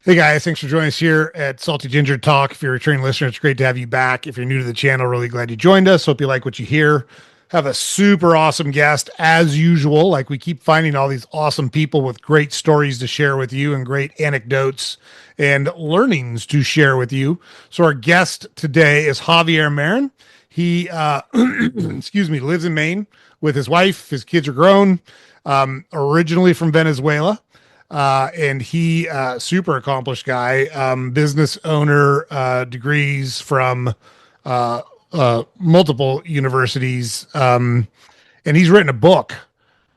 Hey guys, thanks for joining us here at Salty Ginger Talk. If you're a returning listener, it's great to have you back. If you're new to the channel, really glad you joined us. Hope you like what you hear. Have a super awesome guest as usual. Like we keep finding all these awesome people with great stories to share with you and great anecdotes and learnings to share with you. So our guest today is Javier Marin. He, excuse me, lives in Maine with his wife. His kids are grown. Originally from Venezuela. And he, super accomplished guy, business owner, degrees from multiple universities. And he's written a book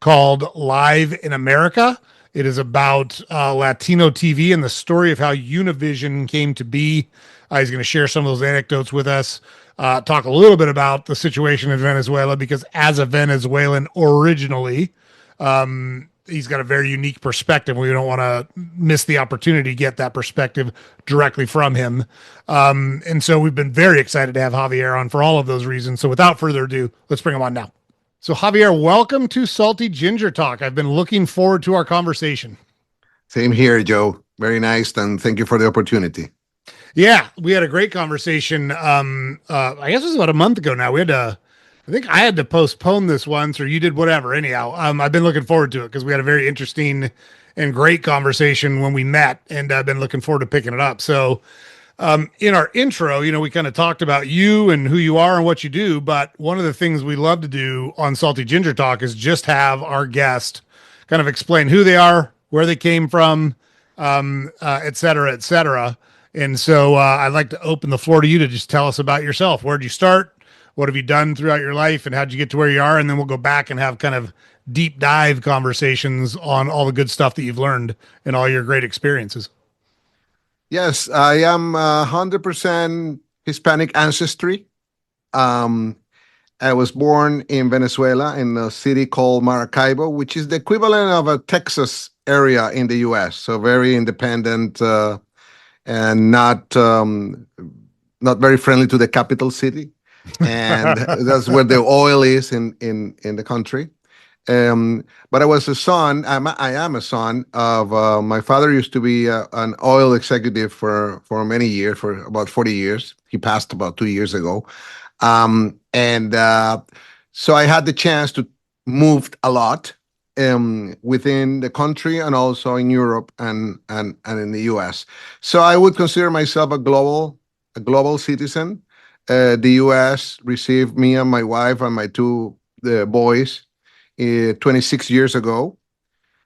called Live in America. It is about Latino TV and the story of how Univision came to be. He's going to share some of those anecdotes with us, talk a little bit about the situation in Venezuela, because as a Venezuelan originally, he's got a very unique perspective. We don't want to miss the opportunity to get that perspective directly from him. And so we've been very excited to have Javier on for all of those reasons. So without further ado, let's bring him on now. So Javier, welcome to Salty Ginger Talk. I've been looking forward to our conversation. Same here, Joe. Very nice, and thank you for the opportunity. Yeah, we had a great conversation. I guess it was about a month ago now. I think I had to postpone this once, or you did, whatever. Anyhow, I've been looking forward to it because we had a very interesting and great conversation when we met, and I've been looking forward to picking it up. So, in our intro, we kind of talked about you and who you are and what you do. But one of the things we love to do on Salty Ginger Talk is just have our guest kind of explain who they are, where they came from, et cetera, et cetera. And so I'd like to open the floor to you to just tell us about yourself. Where'd you start? What have you done throughout your life, and how'd you get to where you are? And then we'll go back and have kind of deep dive conversations on all the good stuff that you've learned and all your great experiences. Yes, I am 100% Hispanic ancestry. I was born in Venezuela in a city called Maracaibo, which is the equivalent of a Texas area in the U.S. So very independent and not very friendly to the capital city. And that's where the oil is in the country. But I was a son. I am a son of my father. Used to be an oil executive for many years, for about 40 years. He passed about 2 years ago, and so I had the chance to move a lot within the country and also in Europe and in the U.S. So I would consider myself a global citizen. The U.S. received me and my wife and my two boys 26 years ago,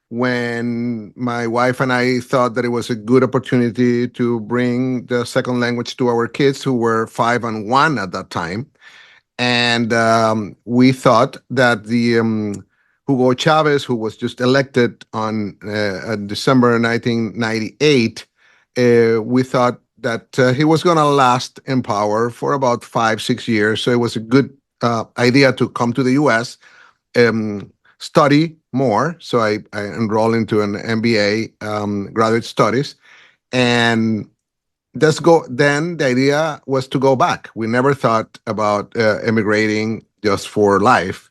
when my wife and I thought that it was a good opportunity to bring the second language to our kids, who were 5 and 1 at that time. And we thought that the Hugo Chavez, who was just elected on December 1998, we thought that he was going to last in power for about 5-6 years. So it was a good idea to come to the U.S., study more. So I enrolled into an MBA, graduate studies, and then the idea was to go back. We never thought about immigrating just for life.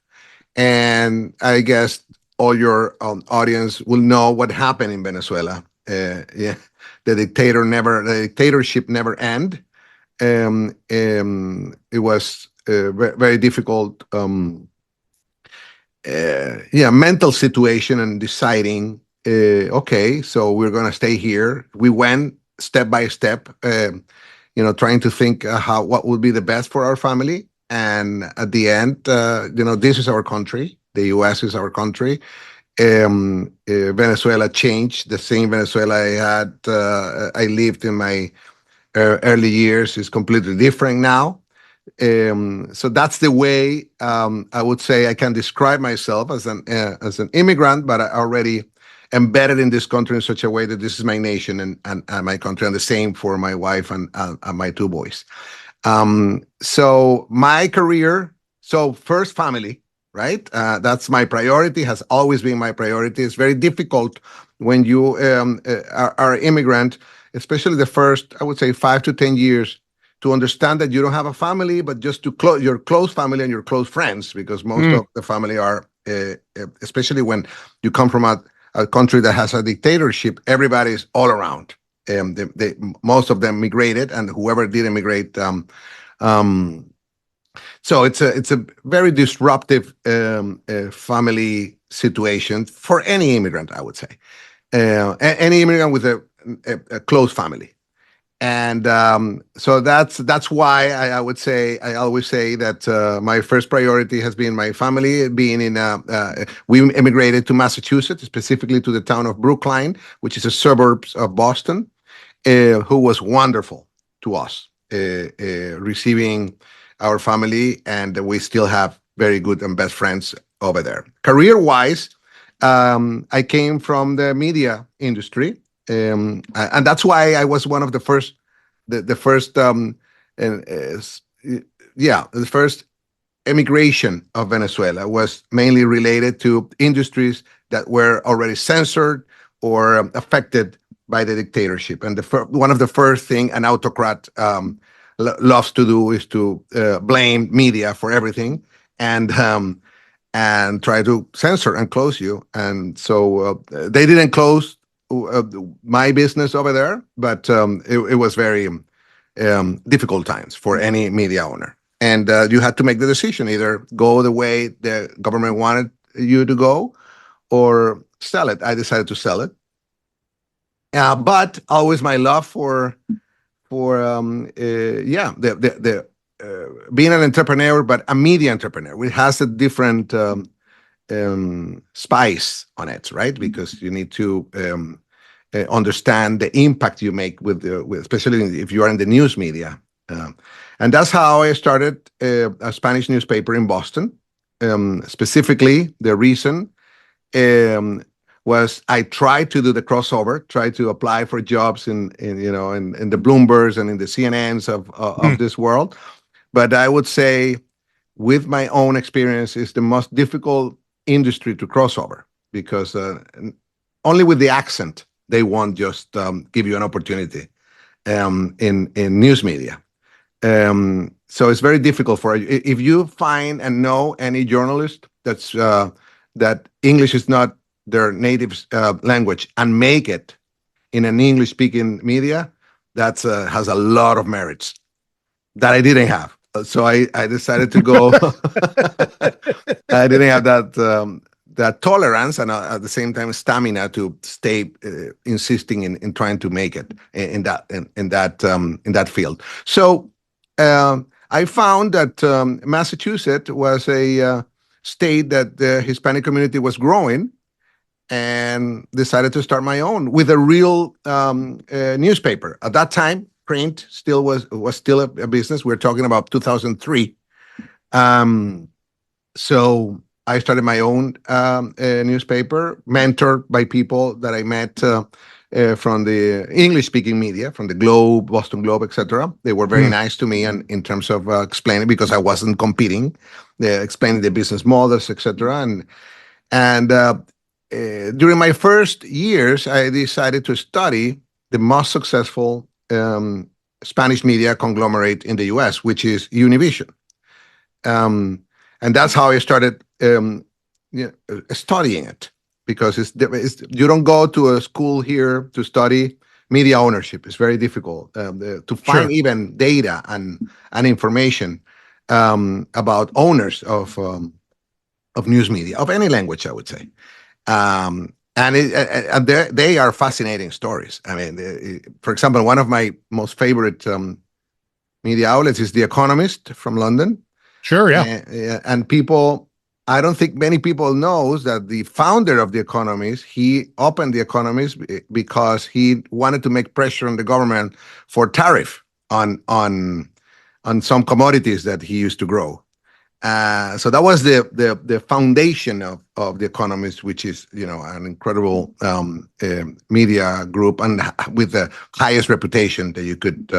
And I guess all your audience will know what happened in Venezuela. Yeah. The dictatorship never end. It was very difficult, mental situation, and deciding, okay, so we're going to stay here. We went step by step, trying to think what would be the best for our family. And at the end, this is our country. The U.S. is our country. Venezuela changed. The same Venezuela I lived in my early years is completely different now. So that's the way I would say I can describe myself as an immigrant, but I already embedded in this country in such a way that this is my nation and my country, and the same for my wife and my two boys. So my career, first family. Right? That's my priority, has always been my priority. It's very difficult when you are an immigrant, especially the first, I would say, 5 to 10 years, to understand that you don't have a family, but just your close family and your close friends, because most of the family are, especially when you come from a country that has a dictatorship, everybody is all around. Most of them migrated, and whoever did immigrate. Um, so it's a very disruptive family situation for any immigrant, I would say. Any immigrant with a close family. And so that's why I would say I always say that my first priority has been my family. Being in we immigrated to Massachusetts, specifically to the town of Brookline, which is a suburbs of Boston, who was wonderful to us, receiving our family, and we still have very good and best friends over there. Career-wise, I came from the media industry, and that's why I was one of the first, the first, and yeah, the first immigration of Venezuela was mainly related to industries that were already censored or affected by the dictatorship. And one of the first thing an autocrat loves to do is to blame media for everything, and try to censor and close you. And so they didn't close my business over there, but it was very difficult times for any media owner. And you had to make the decision: either go the way the government wanted you to go, or sell it. I decided to sell it. But always my love for yeah, the being an entrepreneur, but a media entrepreneur. It has a different spice on it, right? Because you need to understand the impact you make with especially if you are in the news media. And that's how I started a Spanish newspaper in Boston. Specifically, the reason was I tried to do the crossover, tried to apply for jobs in the Bloombergs and in the CNNs of this world. But I would say, with my own experience, it's the most difficult industry to cross over, because only with the accent they won't just give you an opportunity in news media. So it's very difficult for you. If you find and know any journalist that English is not their native language, and make it in an English-speaking media, that has a lot of merits that I didn't have. So I decided to go. I didn't have that tolerance, and at the same time stamina to stay insisting in trying to make it in that field. So I found that Massachusetts was a state that the Hispanic community was growing, and decided to start my own with a real newspaper. At that time, print still was still a business. We're talking about 2003. So I started my own newspaper, mentored by people that I met from the English-speaking media, from the Globe, Boston Globe, etc. They were very nice to me, and in terms of explaining, because I wasn't competing, explaining the business models, etc. And during my first years, I decided to study the most successful Spanish media conglomerate in the U.S., which is Univision. And that's how I started studying it, because you don't go to a school here to study media ownership. It's very difficult to find even data and information about owners of news media, of any language, I would say. And they are fascinating stories. I mean, for example, one of my most favorite media outlets is The Economist from London. Sure, yeah. And I don't think many people knows that the founder of The Economist, he opened The Economist because he wanted to make pressure on the government for tariff on some commodities that he used to grow. So that was the foundation of The Economist, which is an incredible media group, and with the highest reputation that you could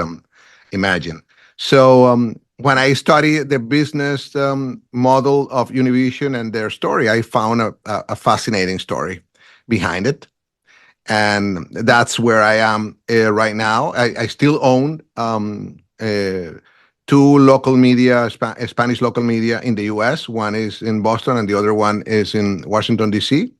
imagine. So when I studied the business model of Univision and their story, I found a fascinating story behind it, and that's where I am right now. I still own two local media, Spanish local media in the U.S. One is in Boston, and the other one is in Washington, D.C.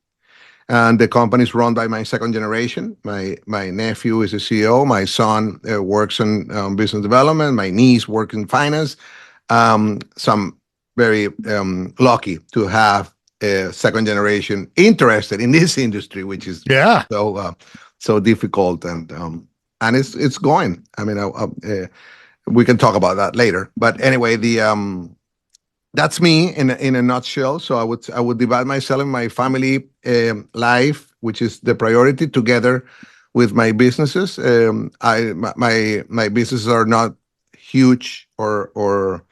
And the company is run by my second generation. My nephew is a CEO. My son works in business development. My niece works in finance. So I'm very lucky to have a second generation interested in this industry, which is Yeah. so difficult, and it's going. I mean, we can talk about that later. But anyway, that's me in a nutshell. So I would divide myself in my family life, which is the priority, together with my businesses. My businesses are not huge or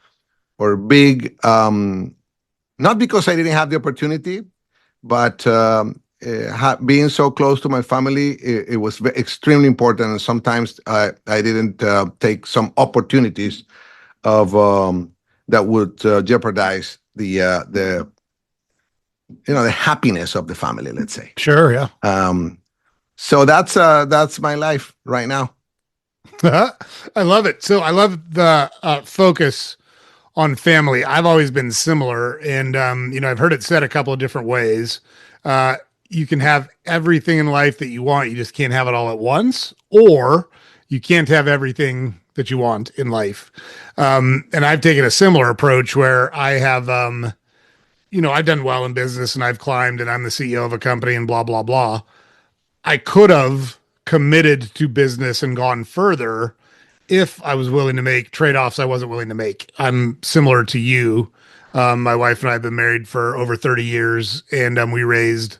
big, not because I didn't have the opportunity, but being so close to my family, it was extremely important. And sometimes I didn't take some opportunities of that would jeopardize the the happiness of the family, let's say. Sure. Yeah. So that's my life right now. I love it. So I love the focus on family. I've always been similar, and I've heard it said a couple of different ways. You can have everything in life that you want, you just can't have it all at once, or you can't have everything that you want in life. And I've taken a similar approach where I have, I've done well in business and I've climbed and I'm the CEO of a company and blah, blah, blah. I could have committed to business and gone further if I was willing to make trade-offs I wasn't willing to make. I'm similar to you. My wife and I have been married for over 30 years, and we raised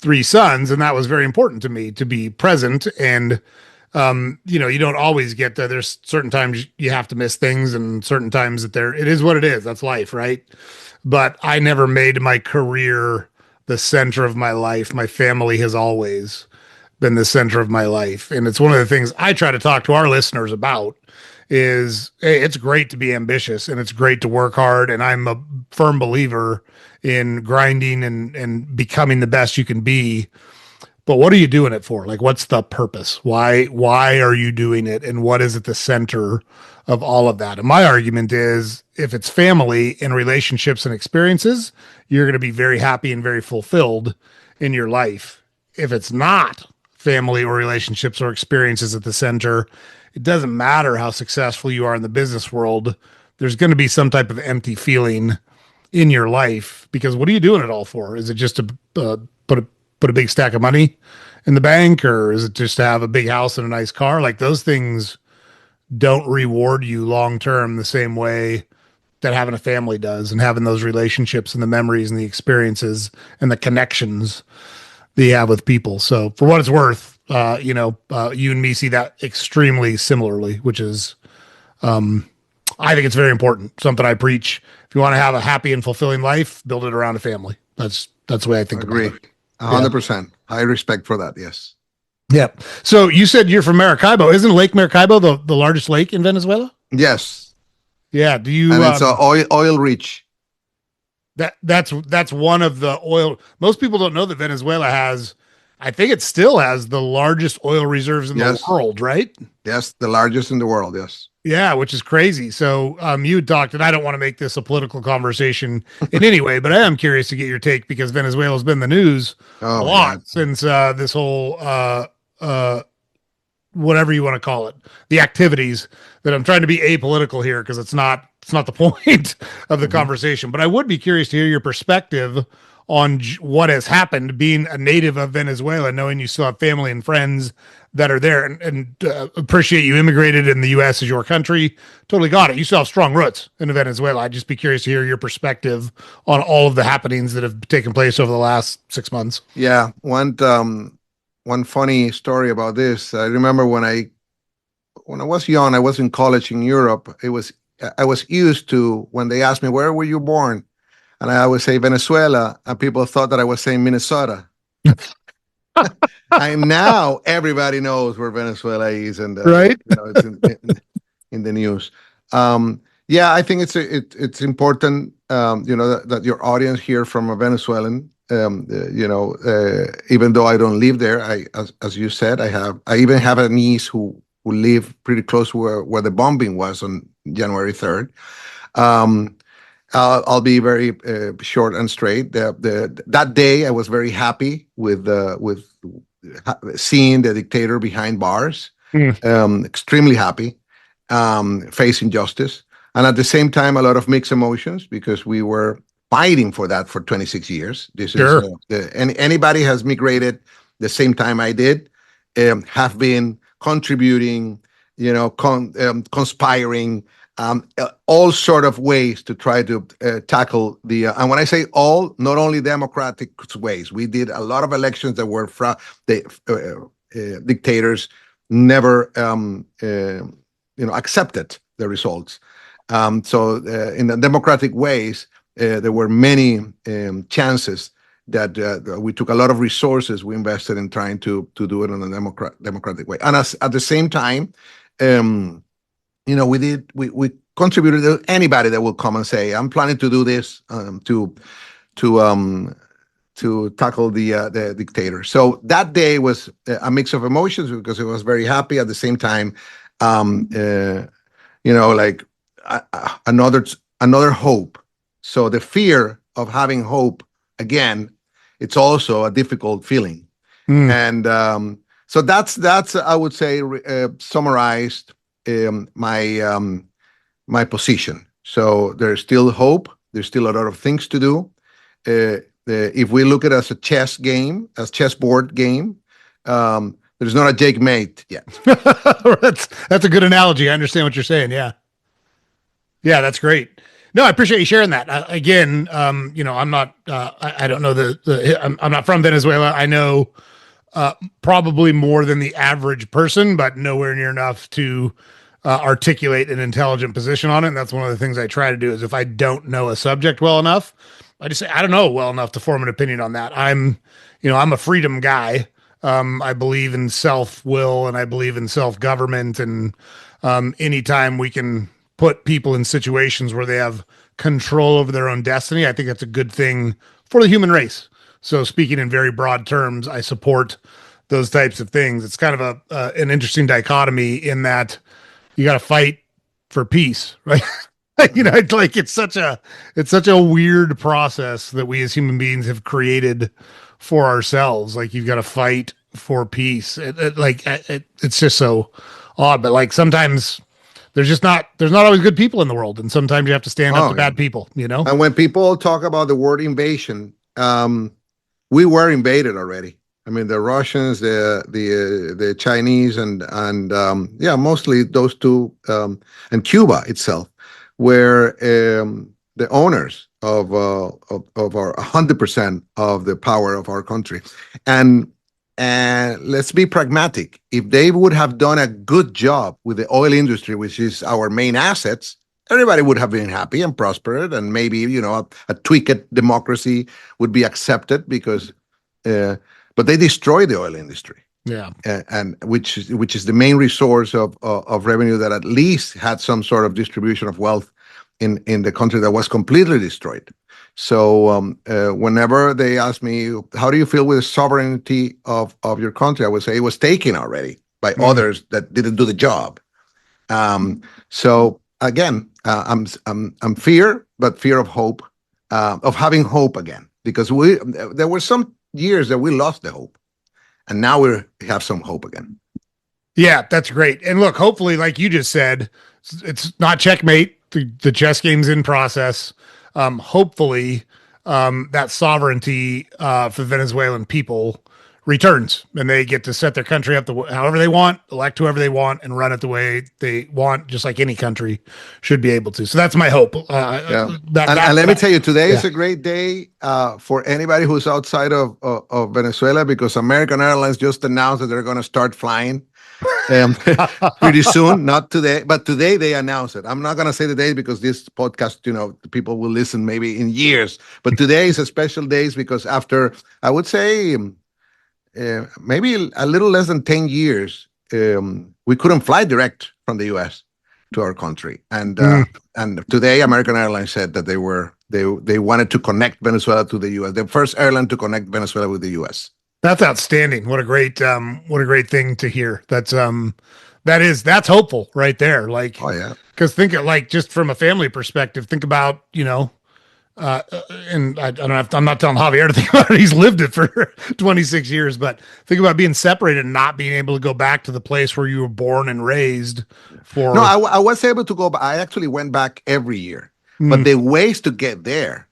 3 sons, and that was very important to me to be present. And you don't always get there. There's certain times you have to miss things, and certain times that it is what it is. That's life, right? But I never made my career the center of my life. My family has always been the center of my life. And it's one of the things I try to talk to our listeners about is, hey, it's great to be ambitious and it's great to work hard. And I'm a firm believer in grinding and becoming the best you can be. But what are you doing it for? Like, what's the purpose? Why are you doing it? And what is at the center of all of that? And my argument is, if it's family and relationships and experiences, you're going to be very happy and very fulfilled in your life. If it's not family or relationships or experiences at the center, it doesn't matter how successful you are in the business world. There's going to be some type of empty feeling in your life, because what are you doing it all for? Is it just to put a big stack of money in the bank, or is it just to have a big house and a nice car? Like, those things don't reward you long term the same way that having a family does, and having those relationships and the memories and the experiences and the connections that you have with people. So for what it's worth, you and me see that extremely similarly, which is, I think it's very important. Something I preach. If you want to have a happy and fulfilling life, build it around a family. That's the way I think about it. 100%. High respect for that. Yes. Yeah. So you said you're from Maracaibo. Isn't Lake Maracaibo the largest lake in Venezuela? Yes. Yeah. Do you? And it's oil rich. That's one of the oil. Most people don't know that Venezuela has, I think it still has the largest oil reserves in the world, right? Yes, the largest in the world. Yes. Yeah, which is crazy. So you talked, and I don't want to make this a political conversation in any way, but I am curious to get your take, because Venezuela's been in the news a lot since this whole whatever you want to call it, the activities, that I'm trying to be apolitical here, because it's not the point of the conversation. But I would be curious to hear your perspective on what has happened, being a native of Venezuela, knowing you still have family and friends that are there, and appreciate you immigrated in the U.S. as your country. Totally got it. You still have strong roots in Venezuela. I'd just be curious to hear your perspective on all of the happenings that have taken place over the last 6 months. Yeah. One funny story about this. I remember when I was young, I was in college in Europe. I was used to, when they asked me, where were you born? And I would say Venezuela, and people thought that I was saying Minnesota. And now everybody knows where Venezuela is, and right, it's in the news. Yeah, I think it's important, that your audience hear from a Venezuelan. Even though I don't live there, as you said, I even have a niece who lived pretty close to where the bombing was on January 3rd. I'll be very short and straight. That day, I was very happy with seeing the dictator behind bars. Mm, Extremely happy, facing justice, and at the same time, a lot of mixed emotions because we were fighting for that for 26 years. This is sure. anybody has migrated the same time I did, have been contributing, conspiring, all sort of ways to try to tackle the and when I say all, not only democratic ways, we did a lot of elections that were the dictators never accepted the results. So in the democratic ways, there were many chances that we took a lot of resources we invested in trying to do it in a democratic way, and at the same time, we contributed to anybody that will come and say, I'm planning to do this to tackle the dictator. So that day was a mix of emotions because I was very happy. At the same time, like another hope. So the fear of having hope again, it's also a difficult feeling. Mm. And so that's I would say summarized my position. So there's still hope. There's still a lot of things to do. If we look at it as a chessboard game, there's not a checkmate yet. That's a good analogy. I understand what you're saying. Yeah. Yeah, that's great. No, I appreciate you sharing that. Again, I'm not, I don't know I'm not from Venezuela. I know probably more than the average person, but nowhere near enough to articulate an intelligent position on it. And that's one of the things I try to do is if I don't know a subject well enough, I just say, I don't know well enough to form an opinion on that. I'm a freedom guy. I believe in self-will and I believe in self-government. And anytime we can put people in situations where they have control over their own destiny, I think that's a good thing for the human race. So speaking in very broad terms, I support those types of things. It's kind of an interesting dichotomy in that you got to fight for peace, right? It's such a weird process that we as human beings have created for ourselves. Like you've got to fight for peace. It's just so odd. But like sometimes there's not always good people in the world, and sometimes you have to stand up to bad people. And when people talk about the word invasion, we were invaded already. I mean, the Russians, the Chinese, and mostly those two, and Cuba itself, were the owners of our 100% of the power of our country. And let's be pragmatic. If they would have done a good job with the oil industry, which is our main assets, everybody would have been happy and prospered, and maybe a tweaked democracy would be accepted because. But they destroyed the oil industry. Yeah, and which is the main resource of revenue that at least had some sort of distribution of wealth in the country that was completely destroyed. So whenever they ask me, how do you feel with the sovereignty of your country? I would say it was taken already by others that didn't do the job. So again, I'm fear, but fear of hope, of having hope again, because there were some years that we lost the hope, and now we have some hope again. Yeah, that's great. And look, hopefully, like you just said, it's not checkmate. The chess game's in process. Hopefully, that sovereignty for the Venezuelan people returns, and they get to set their country up however they want, elect whoever they want, and run it the way they want, just like any country should be able to. So that's my hope. And let me tell you, today is a great day for anybody who's outside of Venezuela, because American Airlines just announced that they're going to start flying pretty soon. Not today, but today they announced it. I'm not going to say the date because this podcast, people will listen maybe in years. But today is a special day because after, I would say, maybe a little less than 10 years, we couldn't fly direct from the U.S. to our country. And today, American Airlines said that they wanted to connect Venezuela to the U.S. The first airline to connect Venezuela with the U.S. That's outstanding. What a great thing to hear. That's hopeful right there. Like, oh yeah, because think of, like, just from a family perspective, think about and I don't have to, I'm not telling Javier to think about it. He's lived it for 26 years, but think about being separated and not being able to go back to the place where you were born and raised No, for. I was able to go, but I actually went back every year. But Mm, the ways to get there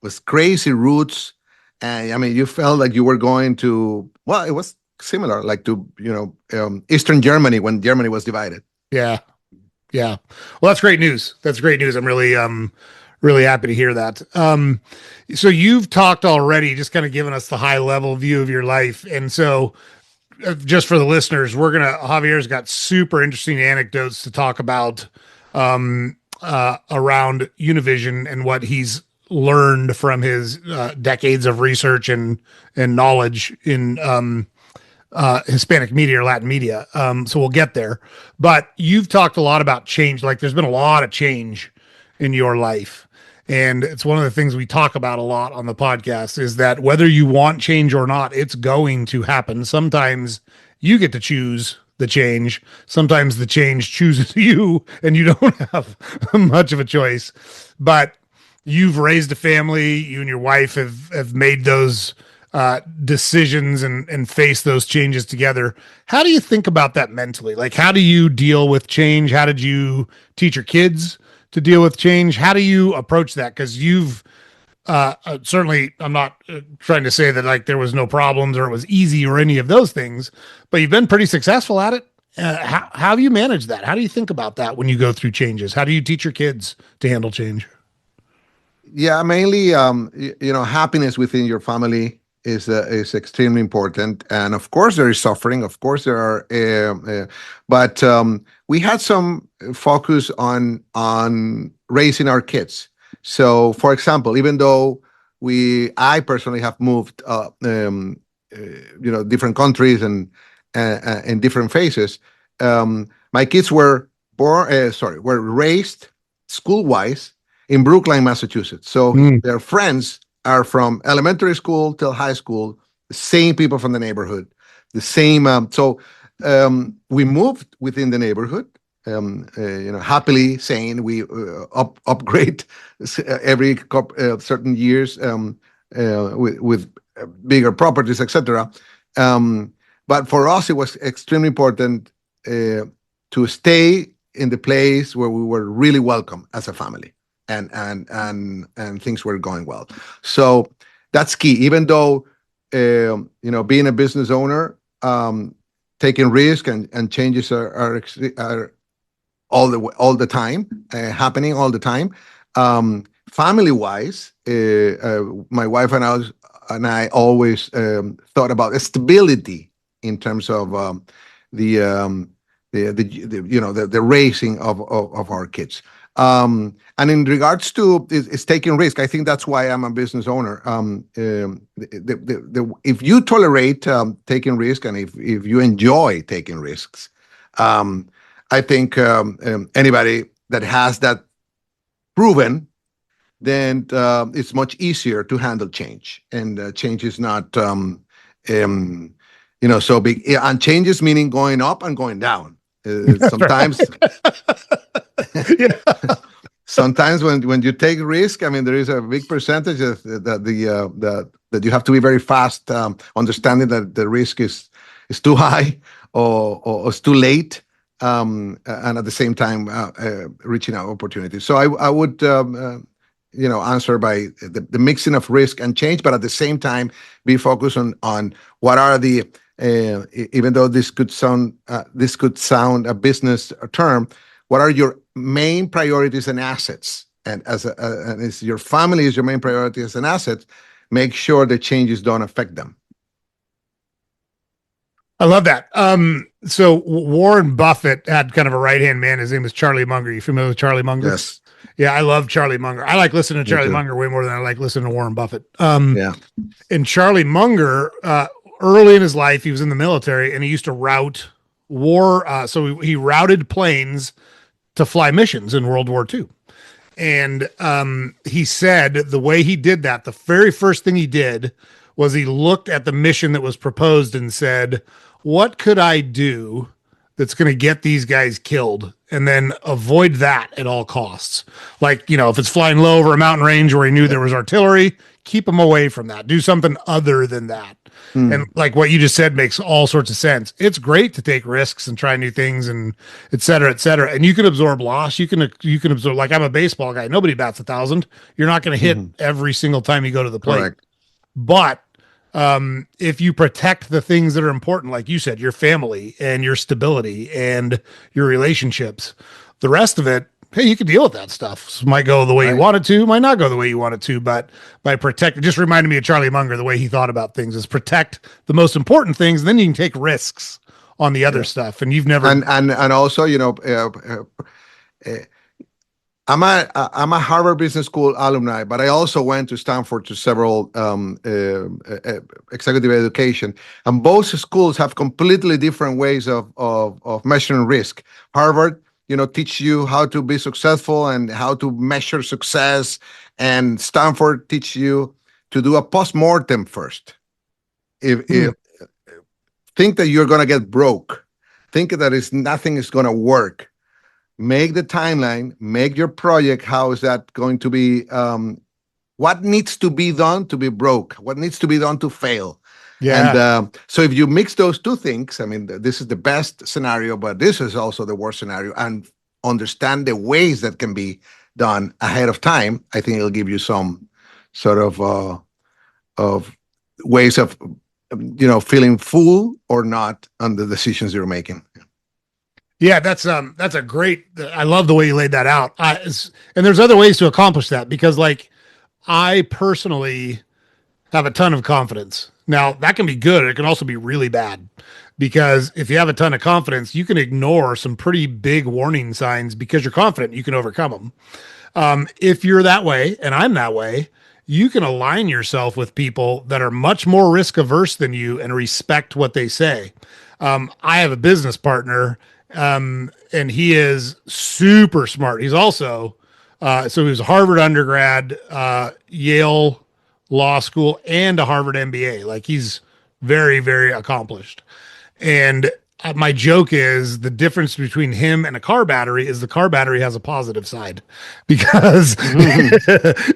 was crazy routes. And I mean, you felt like you were going to, well, it was similar, like to, Eastern Germany when Germany was divided. yeah. Yeah. Well, that's great news. That's great news. I'm really happy to hear that. So you've talked already, just kind of given us the high level view of your life. And so just for the listeners, Javier's got super interesting anecdotes to talk about around Univision and what he's learned from his decades of research and knowledge in Hispanic media or Latin media. So we'll get there. But you've talked a lot about change. Like there's been a lot of change in your life. And it's one of the things we talk about a lot on the podcast is that whether you want change or not, it's going to happen. Sometimes you get to choose the change. Sometimes the change chooses you and you don't have much of a choice. But you've raised a family, you and your wife have made those decisions and face those changes together. How do you think about that mentally? Like, how do you deal with change? How did you teach your kids to deal with change? How do you approach that? Because you've certainly, I'm not trying to say that like there was no problems or it was easy or any of those things, but you've been pretty successful at it. How have you managed that? How do you think about that when you go through changes? How do you teach your kids to handle change? Yeah, mainly, happiness within your family is extremely important, and of course there is suffering. Of course there are, but we had some focus on raising our kids. So, for example, even though I personally have moved, different countries and in different phases, my kids were were raised school-wise in Brookline, Massachusetts. So Mm. their friends are from elementary school till high school, the same people from the neighborhood, the same. We moved within the neighborhood, happily saying we upgrade every certain years with bigger properties, etc. But for us, it was extremely important to stay in the place where we were really welcome as a family and things were going well. So that's key. Even though being a business owner, taking risk and changes are all the time happening all the time. Family wise, my wife and I always thought about stability in terms of the raising of our kids. And in regards to is taking risk, I think that's why I'm a business owner. If you tolerate taking risk and if you enjoy taking risks, I think anybody that has that proven, then it's much easier to handle change. And change is not, so big. And changes meaning going up and going down. Sometimes. Yeah. Sometimes when you take risk, I mean, there is a big percentage of that you have to be very fast, understanding that the risk is too high or it's too late, and at the same time reaching out opportunities. So I would answer by the mixing of risk and change, but at the same time be focused on what are the even though this could sound a business term, what are your main priorities and assets? And and as your family is your main priority as an asset, make sure the changes don't affect them. I love that. So Warren Buffett had kind of a right-hand man. His name was Charlie Munger. You familiar with Charlie Munger? Yes. Yeah, I love Charlie Munger. I like listening to Me Charlie too. Munger way more than I like listening to Warren Buffett. Yeah. And Charlie Munger, early in his life, he was in the military and he used to route war. So he routed planes to fly missions in World War II. And he said the way he did that, the very first thing he did was he looked at the mission that was proposed and said, what could I do that's going to get these guys killed and then avoid that at all costs. Like, if it's flying low over a mountain range where he knew there was artillery, keep him away from that. Do something other than that. And like what you just said makes all sorts of sense. It's great to take risks and try new things and et cetera, et cetera. And you can absorb loss. You can absorb, like I'm a baseball guy. Nobody bats 1,000. You're not going to hit every single time you go to the plate. Correct. But if you protect the things that are important, like you said, your family and your stability and your relationships, the rest of it, hey, you can deal with that stuff. So might go the way you want it to, might not go the way you want it to, but by protect, it just reminded me of Charlie Munger, the way he thought about things is protect the most important things, and then you can take risks on the other stuff. And you've never and also, I'm a Harvard Business School alumni, but I also went to Stanford to several executive education, and both schools have completely different ways of measuring risk. Harvard, teach you how to be successful and how to measure success, and Stanford teach you to do a post-mortem first. If think that you're going to get broke, think that nothing is going to work. Make the timeline, make your project. How is that going to be? What needs to be done to be broke? What needs to be done to fail? Yeah. And so if you mix those two things, I mean, this is the best scenario, but this is also the worst scenario, and understand the ways that can be done ahead of time, I think it'll give you some sort of ways of, feeling full or not on the decisions you're making. Yeah, that's a great. I love the way you laid that out. And there's other ways to accomplish that, because like I personally have a ton of confidence. Now that can be good. It can also be really bad, because if you have a ton of confidence, you can ignore some pretty big warning signs because you're confident you can overcome them. If you're that way, and I'm that way, you can align yourself with people that are much more risk averse than you and respect what they say. I have a business partner, and he is super smart. He's also, so he was a Harvard undergrad, Yale Law School, and a Harvard MBA. Like he's very, very accomplished. And my joke is the difference between him and a car battery is the car battery has a positive side, because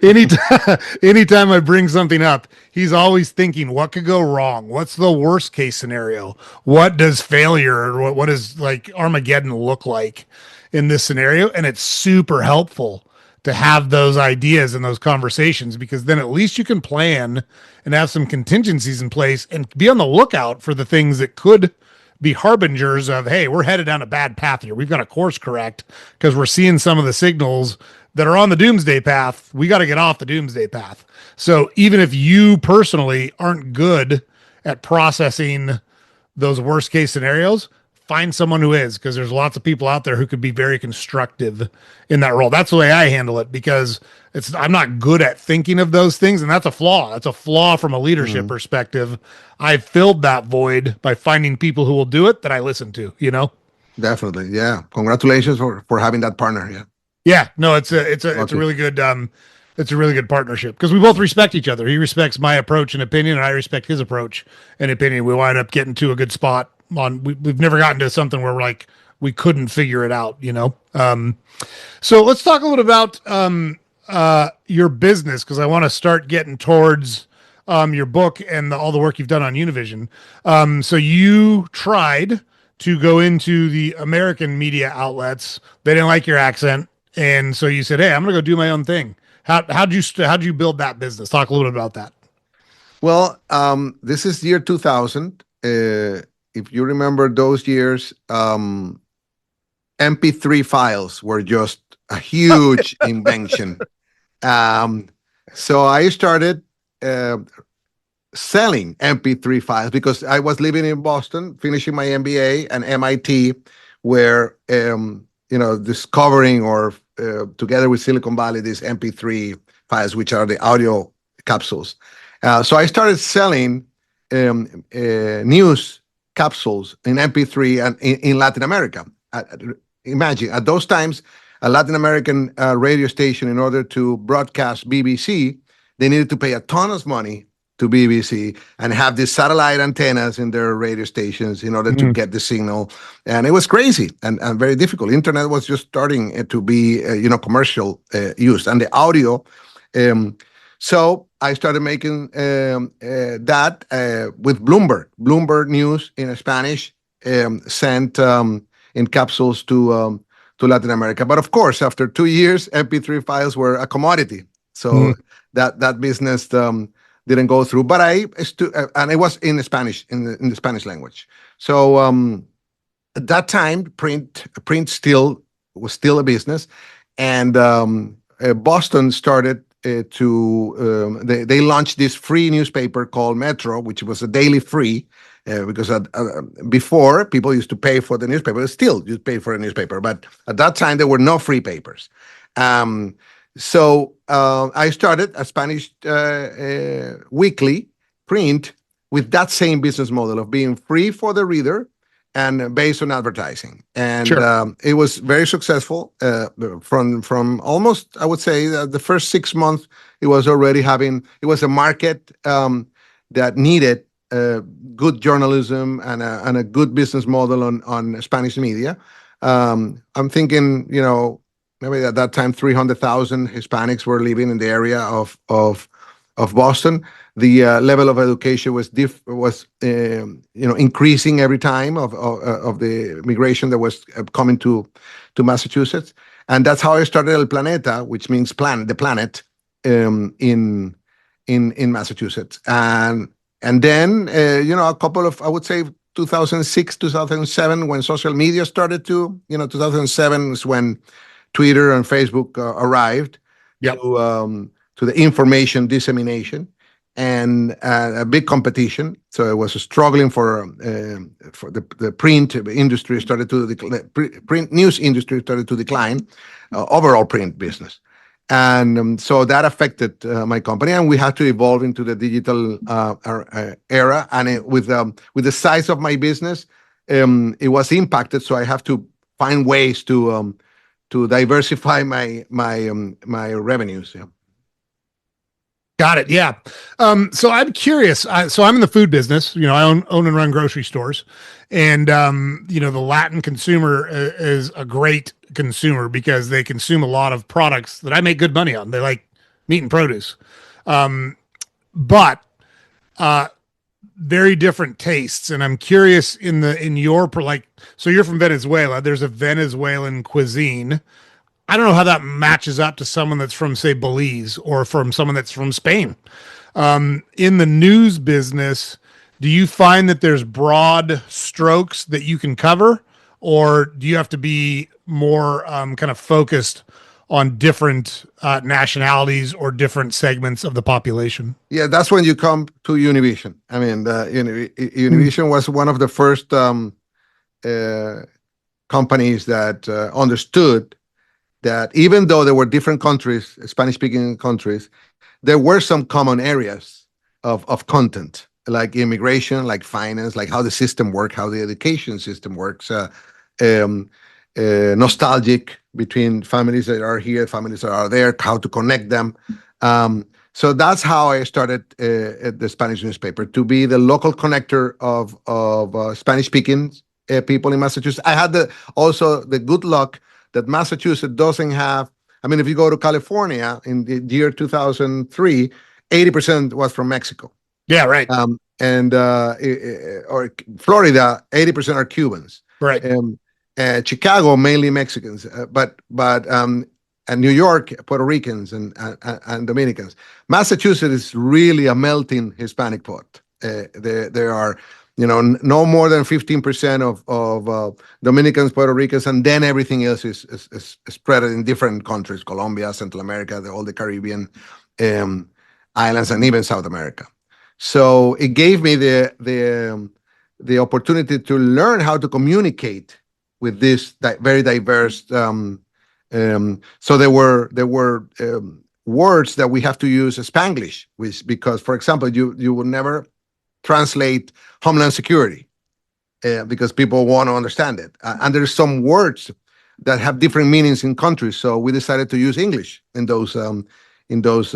anytime I bring something up, he's always thinking, what could go wrong? What's the worst case scenario? What does failure, or what does like Armageddon look like in this scenario? And it's super helpful to have those ideas and those conversations, because then at least you can plan and have some contingencies in place and be on the lookout for the things that could be harbingers of, hey, we're headed down a bad path here. We've got to course correct because we're seeing some of the signals that are on the doomsday path. We got to get off the doomsday path. So even if you personally aren't good at processing those worst case scenarios, find someone who is, because there's lots of people out there who could be very constructive in that role. That's the way I handle it, because I'm not good at thinking of those things, and that's a flaw. That's a flaw from a leadership perspective. I filled that void by finding people who will do it that I listen to, Definitely. Yeah. Congratulations for having that partner. Yeah. Yeah. No, it's a really good it's a really good partnership, because we both respect each other. He respects my approach and opinion, and I respect his approach and opinion. We wind up getting to a good spot we've never gotten to something where we're like, we couldn't figure it out, So let's talk a little about your business, because I want to start getting towards your book and all the work you've done on Univision. So you tried to go into the American media outlets. They didn't like your accent, and so you said, hey, I'm going to go do my own thing. How'd you build that business? Talk a little bit about that. Well, this is year 2000. If you remember those years, MP3 files were just a huge invention. So I started selling MP3 files, because I was living in Boston, finishing my MBA, and MIT, where discovering, or together with Silicon Valley, these MP3 files, which are the audio capsules. So I started selling news capsules in MP3 and in Latin America. Imagine, at those times, a Latin American radio station, in order to broadcast BBC, they needed to pay a ton of money to BBC and have these satellite antennas in their radio stations in order to Mm. get the signal. And it was crazy and very difficult. Internet was just starting to be, commercial use, and the audio. Um, so I started making that with Bloomberg. Bloomberg News in Spanish, sent in capsules to Latin America. But of course, after 2 years, MP3 files were a commodity. So Mm. that business didn't go through. But and it was in Spanish, in the Spanish language. So at that time, print still was still a business, and Boston started they launched this free newspaper called Metro, which was a daily free. Because before, people used to pay for the newspaper. Still, you pay for a newspaper, but at that time there were no free papers. So I started a Spanish weekly print with that same business model of being free for the reader and based on advertising. And Sure. it was very successful. From almost, I would say, the first 6 months, it was a market that needed good journalism and a good business model on Spanish media. I'm thinking, maybe at that time 300,000 Hispanics were living in the area of Boston. The level of education was increasing every time of the migration that was coming to Massachusetts, and that's how I started El Planeta, which means the planet, in Massachusetts. And then, a couple of, I would say, 2006, 2007, when social media started 2007 is when Twitter and Facebook arrived. Yep. To the information dissemination, and a big competition. So it was struggling for the print industry print news industry started to decline, overall print business. And so that affected my company, and we had to evolve into the digital era. And with the size of my business, it was impacted. So I have to find ways to diversify my revenues. Yeah. Got it. Yeah. So I'm curious. So I'm in the food business. I own and run grocery stores, and the Latin consumer is a great consumer because they consume a lot of products that I make good money on. They like meat and produce, but very different tastes. And I'm curious so you're from Venezuela. There's a Venezuelan cuisine. I don't know how that matches up to someone that's from, say, Belize, or from someone that's from Spain. In the news business, do you find that there's broad strokes that you can cover, or do you have to be more kind of focused on different nationalities or different segments of the population? Yeah, that's when you come to Univision. I mean, Univision was one of the first companies that understood that even though there were different countries, Spanish-speaking countries, there were some common areas of content, like immigration, like finance, like how the system works, how the education system works, nostalgic between families that are here, families that are there, how to connect them. So that's how I started at the Spanish newspaper, to be the local connector of Spanish-speaking people in Massachusetts. I had also the good luck that Massachusetts doesn't have. I mean, if you go to California in the year 2003, 80% was from Mexico. Yeah, right. Or Florida, 80% are Cubans. Right. Chicago, mainly Mexicans, and New York, Puerto Ricans and Dominicans. Massachusetts is really a melting Hispanic pot. There are, no more than 15% of Dominicans, Puerto Ricans, and then everything else is spread in different countries: Colombia, Central America, all the Caribbean islands, and even South America. So it gave me the opportunity to learn how to communicate with this very diverse. So there were words that we have to use Spanglish, because, for example, you would never translate Homeland Security because people want to understand it, and there's some words that have different meanings in countries. So we decided to use English in in those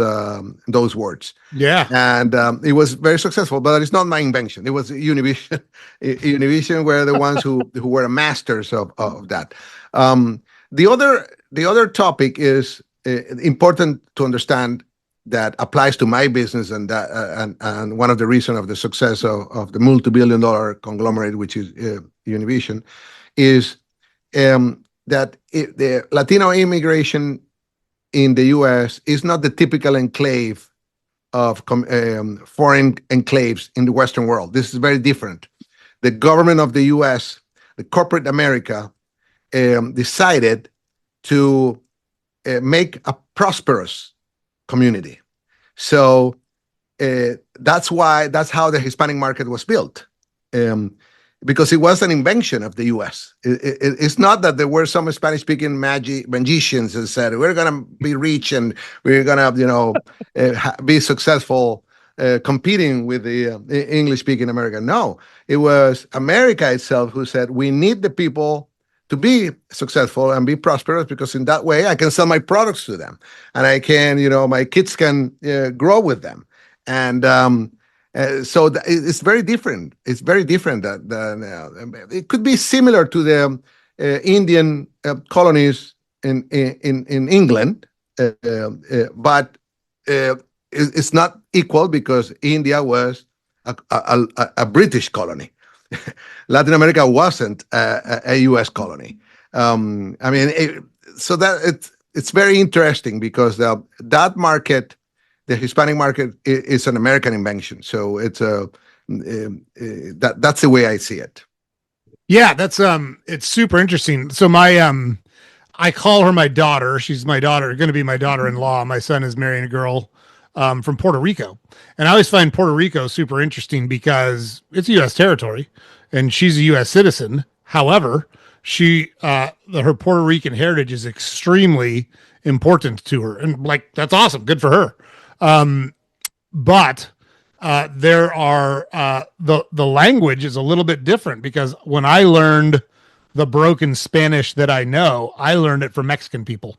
words. Yeah. And it was very successful, but it's not my invention. It was Univision. Univision were the ones who were masters of that. The other topic is important to understand that applies to my business, and that and one of the reasons of the success of the multi-billion-dollar conglomerate, which is Univision, is that the Latino immigration in the U.S. is not the typical enclave of foreign enclaves in the Western world. This is very different. The government of the U.S., the corporate America, decided to make a prosperous community. So that's how the Hispanic market was built. Because it was an invention of the U.S. It's not that there were some Spanish-speaking magicians that said, we're going to be rich and we're going to, be successful competing with the English-speaking America. No, it was America itself who said, we need the people to be successful and be prosperous, because in that way I can sell my products to them, and I can, my kids can grow with them. And so it's very different. It's very different than it could be similar to the Indian colonies in England, but it's not equal, because India was a British colony. Latin America wasn't a U.S. colony. So that it's very interesting, because that market, the Hispanic market, is an American invention. So it's that's the way I see it. Yeah, that's it's super interesting. So I call her my daughter. She's my daughter, going to be my daughter-in-law. My son is marrying a girl from Puerto Rico. And I always find Puerto Rico super interesting because it's a U.S. territory and she's a U.S. citizen. However, her Puerto Rican heritage is extremely important to her. And that's awesome. Good for her. But there are the language is a little bit different, because when I learned the broken Spanish that I know, I learned it from Mexican people.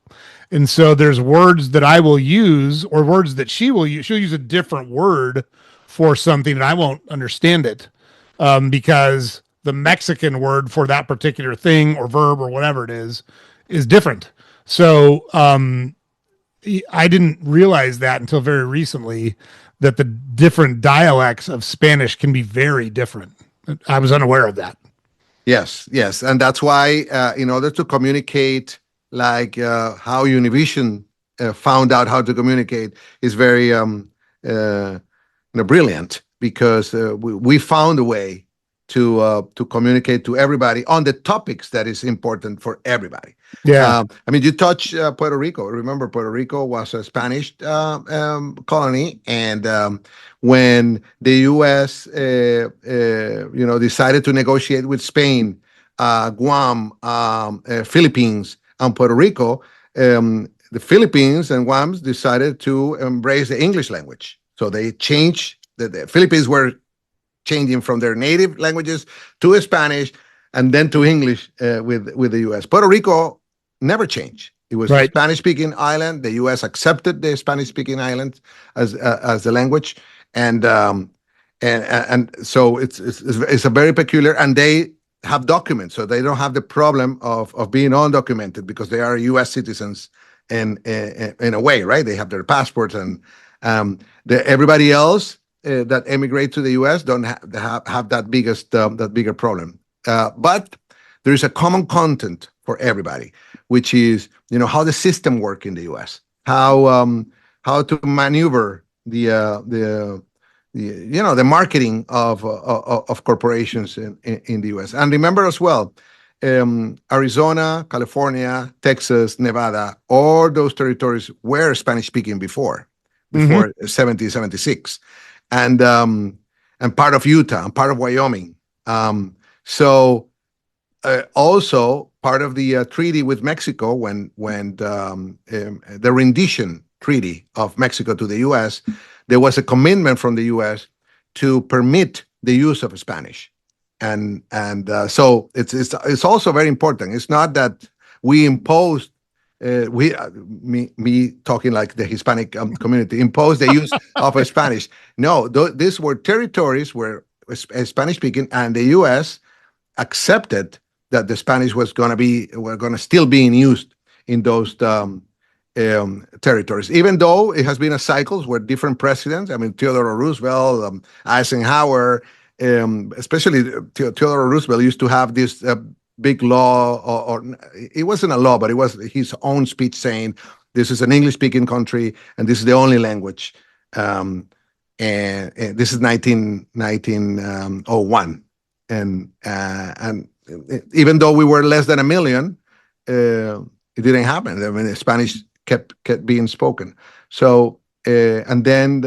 And so there's words that I will use, or words that she will use. She'll use a different word for something and I won't understand it, because the Mexican word for that particular thing or verb or whatever it is different. So I didn't realize that until very recently, that the different dialects of Spanish can be very different. I was unaware of that. Yes, and that's why, in order to communicate, like how Univision found out how to communicate, is very brilliant, because we found a way to communicate to everybody on the topics that is important for everybody. Yeah. You touch Puerto Rico. Remember, Puerto Rico was a Spanish colony, and when the U.S. Decided to negotiate with Spain, Guam, Philippines, and Puerto Rico, the Philippines and Guam decided to embrace the English language. So they changed. The Philippines were changing from their native languages to Spanish, and then to English with the U.S. Puerto Rico never changed. It was a Spanish-speaking island. The U.S. accepted the Spanish-speaking island as the language, and so it's a very peculiar. And they have documents, so they don't have the problem of being undocumented, because they are U.S. citizens in a way, right? They have their passports, and everybody else that emigrate to the U.S. don't have that bigger problem. But there is a common content for everybody, which is how the system work in the U.S., how to maneuver the marketing of corporations in the U.S. And remember as well, Arizona, California, Texas, Nevada, all those territories were Spanish speaking before 1776, and part of Utah and part of Wyoming. So also part of the treaty with Mexico, when the rendition treaty of Mexico to the U.S., there was a commitment from the U.S. to permit the use of Spanish, and so it's also very important. It's not that we imposed we me talking like the Hispanic community imposed the use of Spanish. No, these were territories where Spanish speaking, and the U.S. accepted that the Spanish were going to still be in use in those territories, even though it has been a cycles where different presidents, I mean, Theodore Roosevelt, Eisenhower, especially Theodore Roosevelt used to have this big law, or it wasn't a law, but it was his own speech saying, this is an English-speaking country, and this is the only language. And this is 1901. And even though we were less than a million, it didn't happen. I mean, Spanish kept being spoken. So and then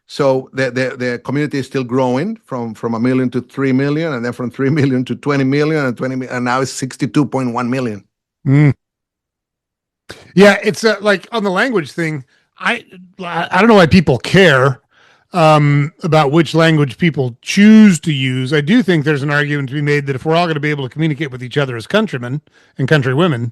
so the community is still growing from a million to 3 million, and then from 3 million to 20 million, and now it's 62.1 million. Mm. Yeah, it's like on the language thing. I don't know why people care about which language people choose to use. I do think there's an argument to be made that if we're all going to be able to communicate with each other as countrymen and countrywomen,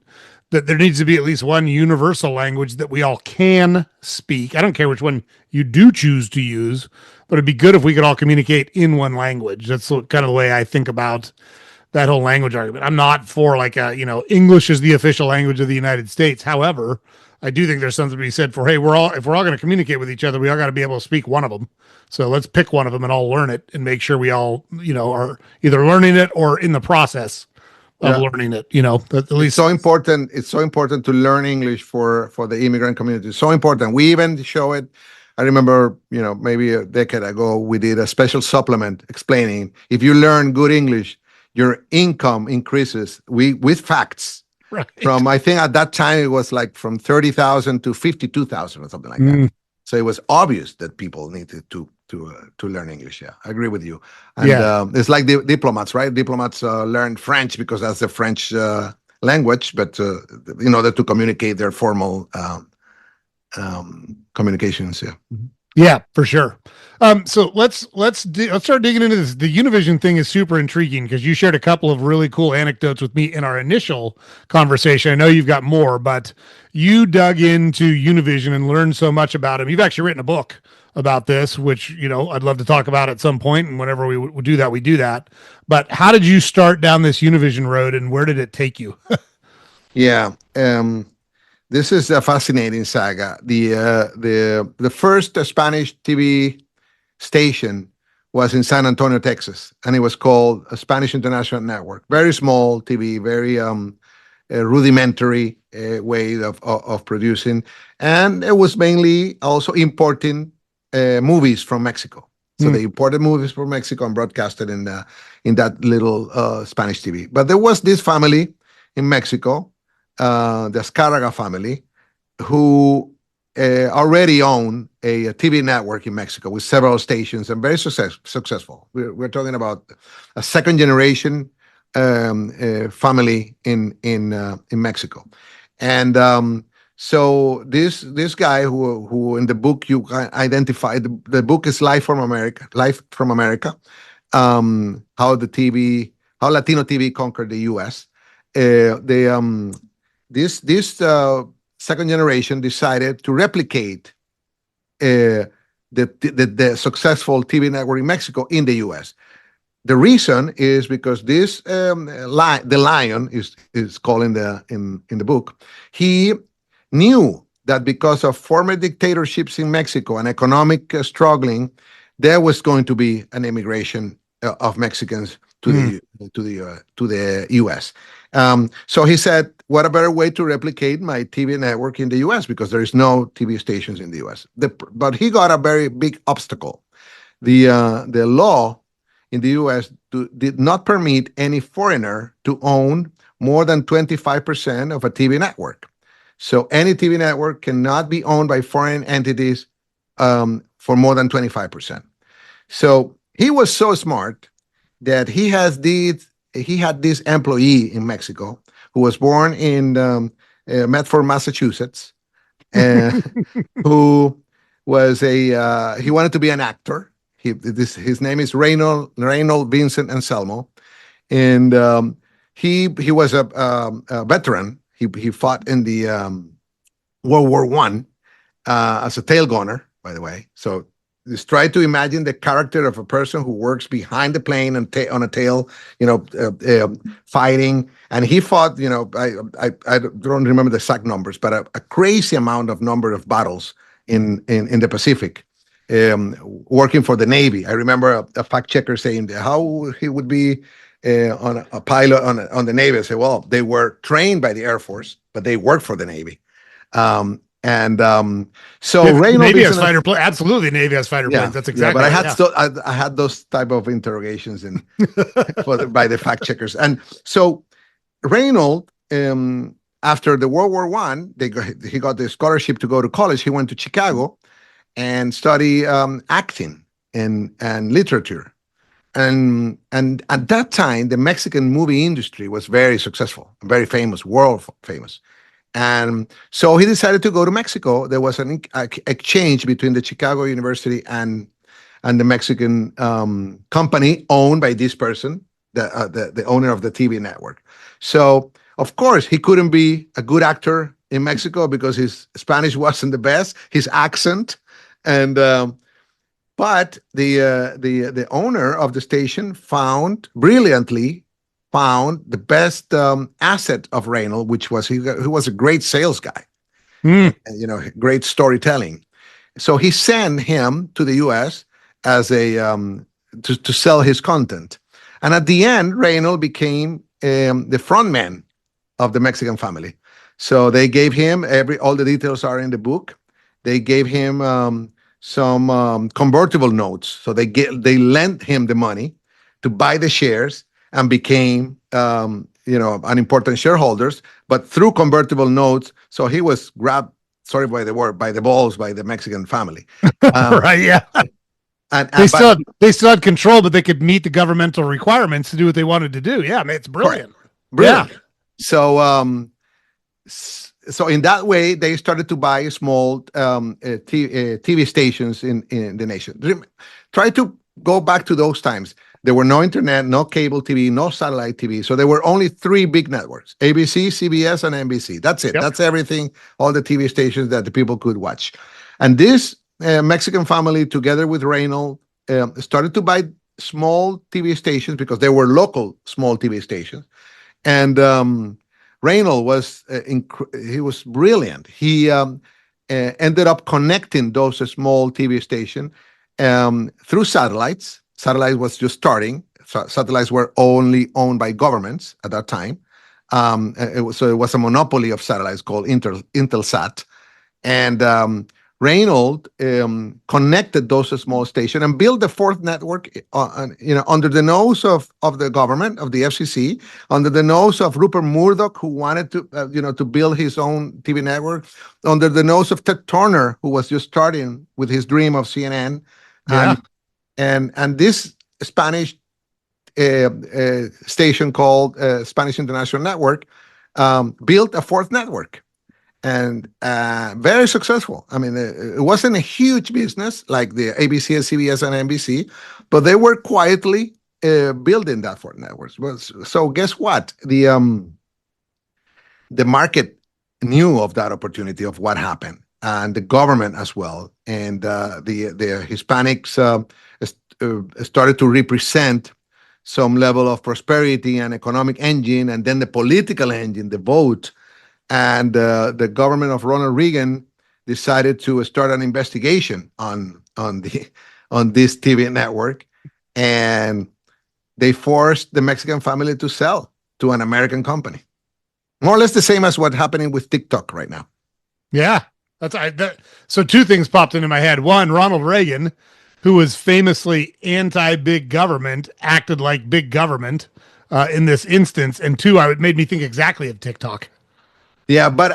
that there needs to be at least one universal language that we all can speak. I don't care which one you do choose to use, but it'd be good if we could all communicate in one language. That's kind of the way I think about that whole language argument. I'm not for like English is the official language of the United States. However, I do think there's something to be said for, hey, if we're all going to communicate with each other, we all got to be able to speak one of them. So let's pick one of them and all learn it and make sure we all, are either learning it or in the process of learning it. At least it's so important. It's so important to learn English for the immigrant community. It's so important. We even show it. I remember, maybe a decade ago, we did a special supplement explaining if you learn good English, your income increases with facts. Right. From, I think at that time it was like from 30,000 to 52,000 or something like that. So it was obvious that people needed to learn English. Yeah, I agree with you. And it's like the diplomats, right? Diplomats learn French because that's the French language, but in order to communicate their formal communications. Yeah. Yeah, for sure. So let's start digging into this. The Univision thing is super intriguing because you shared a couple of really cool anecdotes with me in our initial conversation. I know you've got more, but you dug into Univision and learned so much about them. You've actually written a book about this, which, I'd love to talk about at some point. And whenever we do that, we do that. But how did you start down this Univision road and where did it take you? Yeah. This is a fascinating saga. The first Spanish TV station was in San Antonio, Texas, and it was called a Spanish International Network. Very small TV, very rudimentary way of producing, and it was mainly also importing movies from Mexico. So they imported movies from Mexico and broadcasted in that little Spanish TV. But there was this family in Mexico, the Azcárraga family, who already own a TV network in Mexico with several stations and very successful. We're talking about a second generation family in Mexico, and so this guy who in the book you identified, the book is Life from America, how Latino TV conquered the U.S. This second generation decided to replicate the successful TV network in Mexico in the U.S. The reason is because this the lion is called in the book. He knew that because of former dictatorships in Mexico and economic struggling, there was going to be an immigration of Mexicans to the U.S. So he said, what a better way to replicate my TV network in the U.S. because there is no TV stations in the U.S. But he got a very big obstacle. The law in the U.S. did not permit any foreigner to own more than 25% of a TV network. So any TV network cannot be owned by foreign entities for more than 25%. So he was so smart that he had this employee in Mexico who was born in Medford, Massachusetts, who was he wanted to be an actor. His name is Reynold Vincent Anselmo, and he was a veteran. He fought in the World War One as a tail gunner, by the way. So just try to imagine the character of a person who works behind the plane and on a tail, fighting. And he fought, I don't remember the exact numbers, but a crazy number of battles in the Pacific, working for the Navy. I remember a fact checker saying how he would be on a pilot on the Navy. I say, well, they were trained by the Air Force, but they worked for the Navy. So Navy has fighter planes. Absolutely, Navy has fighter planes. That's exactly. Yeah, but I had those type of interrogations by the fact checkers. And so Reynolds, after the World War One, he got the scholarship to go to college. He went to Chicago and study acting and literature. And at that time, the Mexican movie industry was very successful, very famous, world famous. And so he decided to go to Mexico. There was an exchange between the Chicago University and the Mexican company owned by this person, the owner of the TV network. So, of course, he couldn't be a good actor in Mexico because his Spanish wasn't the best, his accent. And but the owner of the station brilliantly found the best asset of Reynolds, which was he was a great sales guy, great storytelling. So he sent him to the U.S. as a to sell his content, and at the end, Reynolds became the front man of the Mexican family. So they gave him all the details are in the book. They gave him some convertible notes, so they lent him the money to buy the shares and became, an important shareholders, but through convertible notes. So he was grabbed, sorry by the word, by the balls by the Mexican family. Right, yeah. And they still had control, but they could meet the governmental requirements to do what they wanted to do. Yeah, man, it's brilliant. Brilliant. Yeah. So in that way, they started to buy small TV stations in the nation. Try to go back to those times. There were no internet, no cable TV, no satellite TV. So there were only 3 big networks: ABC, CBS, and NBC. That's it. Yep. That's everything, all the TV stations that the people could watch. And this Mexican family, together with Reynolds, started to buy small TV stations because they were local small TV stations. And Reynolds he was brilliant. He ended up connecting those small TV stations through satellites. Satellite was just starting. Satellites were only owned by governments at that time. It was a monopoly of satellites called Intelsat. And Reynolds connected those small stations and built the 4th network, under the nose of the government, of the FCC, under the nose of Rupert Murdoch, who wanted to, to build his own TV network, under the nose of Ted Turner, who was just starting with his dream of CNN. Yeah. And this Spanish station called Spanish International Network built a 4th network, and very successful. I mean, it wasn't a huge business like the ABC, CBS, and NBC, but they were quietly building that 4th network. So guess what? The market knew of that opportunity, of what happened, and the government as well, and the Hispanics started to represent some level of prosperity and economic engine, and then the political engine, the vote. And the government of Ronald Reagan decided to start an investigation on this TV network, and they forced the Mexican family to sell to an American company. More or less the same as what's happening with TikTok right now. Yeah, so 2 things popped into my head. One, Ronald Reagan, who was famously anti-big government, acted like big government in this instance. And 2, it made me think exactly of TikTok. Yeah, but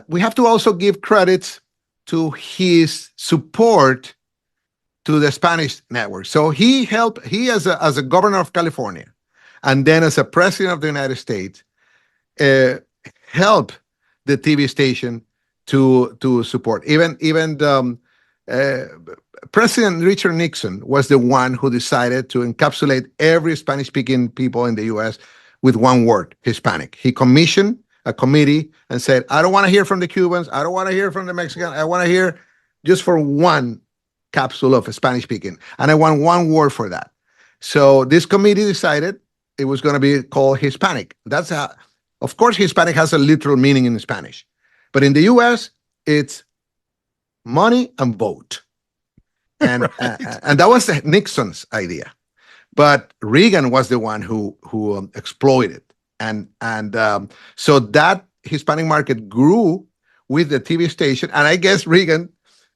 we have to also give credit to his support to the Spanish network. So he as a governor of California, and then as a president of the United States, helped the TV station to support. Even President Richard Nixon was the one who decided to encapsulate every Spanish-speaking people in the U.S. with one word: Hispanic. He commissioned a committee and said, I don't want to hear from the Cubans. I don't want to hear from the Mexicans. I want to hear just for one capsule of Spanish speaking. And I want one word for that. So this committee decided it was going to be called Hispanic. Of course, Hispanic has a literal meaning in Spanish, but in the US, it's money and vote. And and that was Nixon's idea. But Reagan was the one who exploited. And so that Hispanic market grew with the TV station. And I guess Reagan,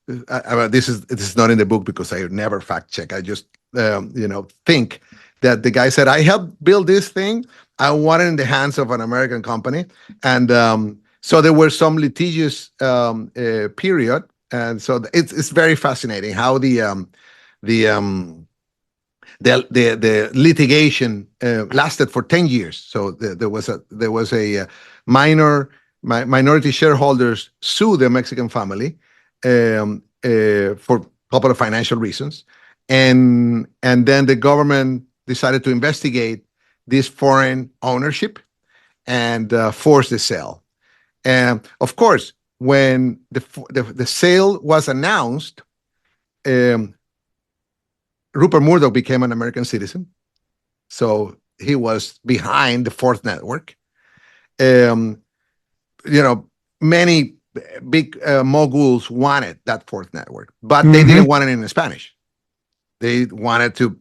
this is not in the book because I never fact check. I just think that the guy said, I helped build this thing. I want it in the hands of an American company. And so there were some litigious period. And so it's very fascinating how the litigation lasted for 10 years. So there was a minority shareholders sue the Mexican family for a couple of financial reasons, and then the government decided to investigate this foreign ownership and force the sale. And of course, when the sale was announced, Rupert Murdoch became an American citizen, so he was behind the fourth network. Many big moguls wanted that fourth network, but they didn't want it in Spanish. They wanted to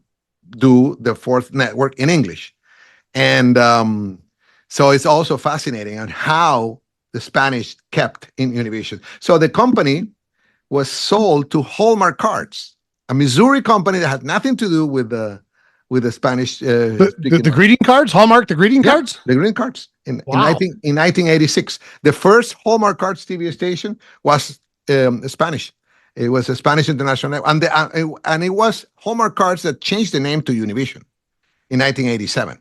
do the fourth network in English. And so it's also fascinating on how the Spanish kept in Univision. So the company was sold to Hallmark Cards, a Missouri company that had nothing to do with the Spanish. The greeting cards, Hallmark, the greeting cards? The greeting cards. In 1986. The first Hallmark Cards TV station was Spanish. It was a Spanish international, and it was Hallmark Cards that changed the name to Univision in 1987.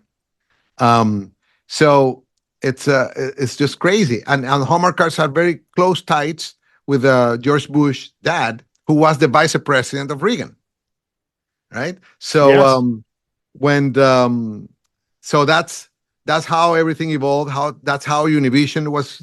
So it's just crazy, and Hallmark Cards had very close ties with George Bush dad, who was the vice president of Reagan, right? So yes. So that's how everything evolved. That's how Univision was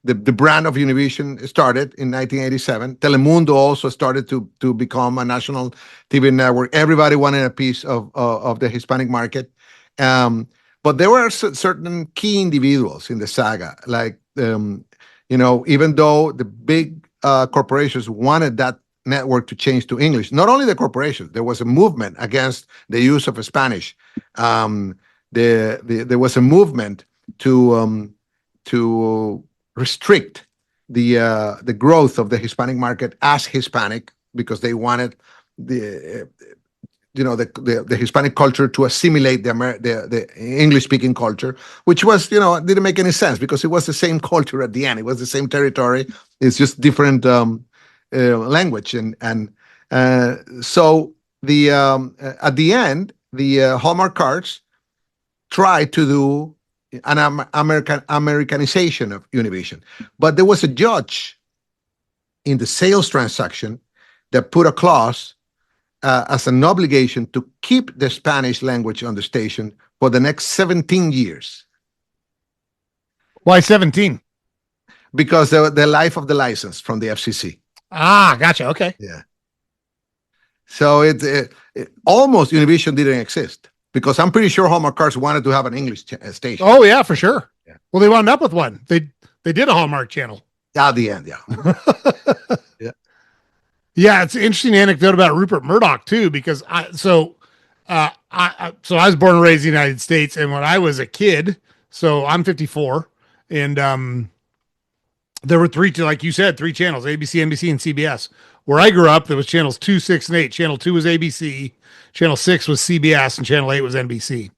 the brand of Univision started in 1987. Telemundo also started to become a national TV network. Everybody wanted a piece of the Hispanic market. But there were certain key individuals in the saga, like, even though the big corporations wanted that network to change to English, not only the corporations, there was a movement against the use of Spanish. There was a movement to restrict the growth of the Hispanic market as Hispanic, because they wanted the Hispanic culture to assimilate the English-speaking culture, which was, didn't make any sense because it was the same culture at the end. It was the same territory. It's just different language. So at the end, the Hallmark Cards tried to do an Americanization of Univision. But there was a judge in the sales transaction that put a clause as an obligation to keep the Spanish language on the station for the next 17 years. Why 17? Because the life of the license from the FCC. Ah, gotcha. Okay. Yeah. So it almost Univision didn't exist, because I'm pretty sure Hallmark Cards wanted to have an English station. Oh yeah, for sure. Yeah. Well, they wound up with one. They did a Hallmark channel. At the end, yeah. Yeah. Yeah, it's an interesting anecdote about Rupert Murdoch too, because I was born and raised in the United States, and when I was a kid, so I'm 54, and there were like you said, three channels: ABC, NBC, and CBS. Where I grew up, there was channels 2, 6, and 8. Channel 2 was ABC, channel 6 was CBS, and channel 8 was NBC.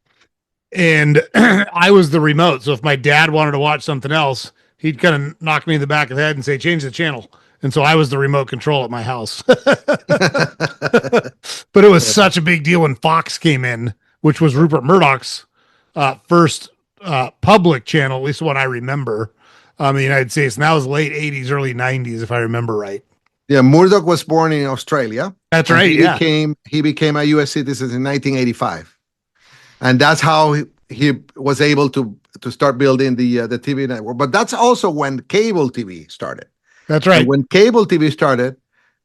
And I was the remote, so if my dad wanted to watch something else, he'd kind of knock me in the back of the head and say, change the channel. And so I was the remote control at my house. But it was such a big deal when Fox came in, which was Rupert Murdoch's first public channel, at least what I remember, in the United States. And that was late 80s, early 90s, if I remember right. Yeah, Murdoch was born in Australia. That's right. He became a U.S. citizen in 1985. And that's how he was able to to start building the TV network. But that's also when cable TV started. That's right. And when cable TV started,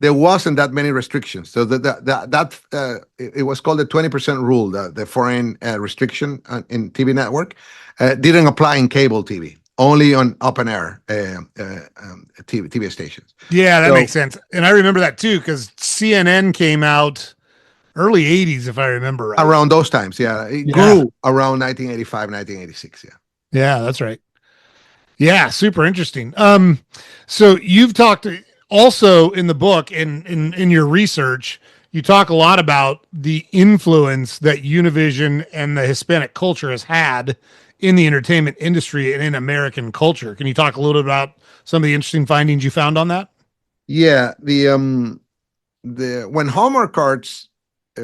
there wasn't that many restrictions. So it was called the 20% rule, the foreign restriction in TV network, didn't apply in cable TV, only on open air TV stations. Yeah, that makes sense. And I remember that too, because CNN came out early 80s, if I remember right. Around those times, yeah. It grew around 1985, 1986, yeah. Yeah, that's right. Yeah, super interesting. So you've talked also in the book and in your research, you talk a lot about the influence that Univision and the Hispanic culture has had in the entertainment industry and in American culture. Can you talk a little bit about some of the interesting findings you found on that? Yeah, when Hallmark Cards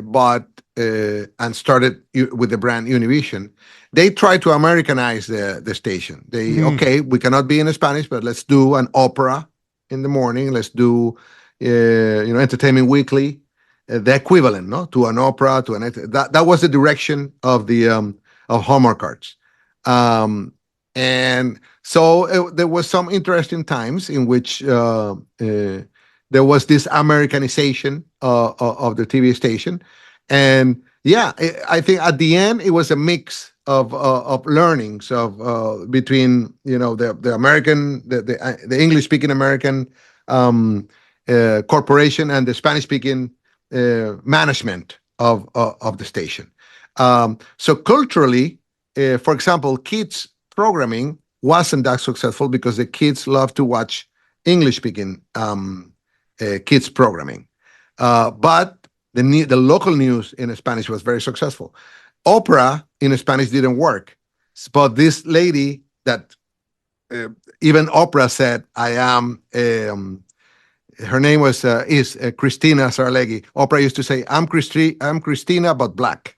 bought and started with the brand Univision, they tried to Americanize the station. Okay, we cannot be in Spanish, but let's do an opera in the morning. Let's do Entertainment Weekly, the equivalent, no, to an opera, that was the direction of the of Hallmark Cards. And so there was some interesting times in which there was this Americanization of the TV station. And yeah, I think at the end it was a mix of learnings between the American, the English speaking American corporation and the Spanish speaking management of the station. So culturally, for example, kids programming wasn't that successful because the kids love to watch English speaking kids programming, but the local news in Spanish was very successful. Opera in Spanish didn't work, but this lady that even Oprah said, "I am." Her name is Christina Sarlegui. Oprah used to say, "I'm Christina, but black."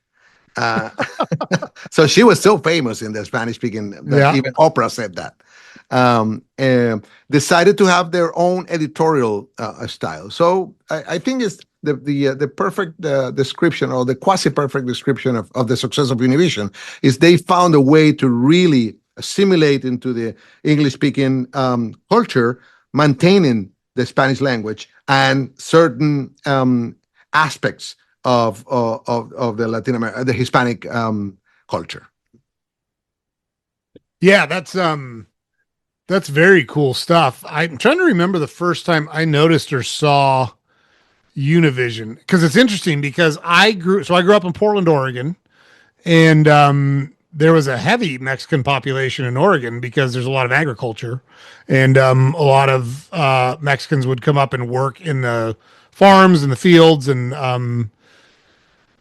So she was so famous in the Spanish speaking that even Oprah said that. Decided to have their own editorial style. So I think it's the perfect description, or the quasi-perfect description of the success of Univision is they found a way to really assimilate into the English-speaking culture, maintaining the Spanish language and certain aspects of the Latin America, the Hispanic culture. Yeah, that's very cool stuff. I'm trying to remember the first time I noticed or saw Univision, because it's interesting because I grew up in Portland, Oregon, and there was a heavy Mexican population in Oregon because there's a lot of agriculture, and a lot of Mexicans would come up and work in the farms and the fields, and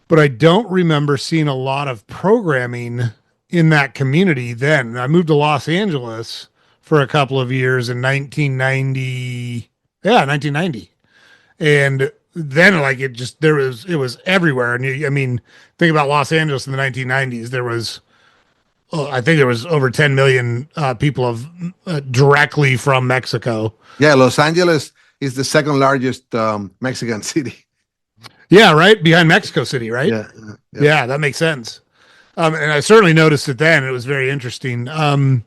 but I don't remember seeing a lot of programming in that community then. I moved to Los Angeles for a couple of years in 1990. Yeah, 1990. And then it was everywhere. And think about Los Angeles in the 1990s. There was, I think there was over 10 million people directly from Mexico. Yeah, Los Angeles is the second largest Mexican city. Yeah, right behind Mexico City, right? Yeah, that makes sense. And I certainly noticed it then. It was very interesting. And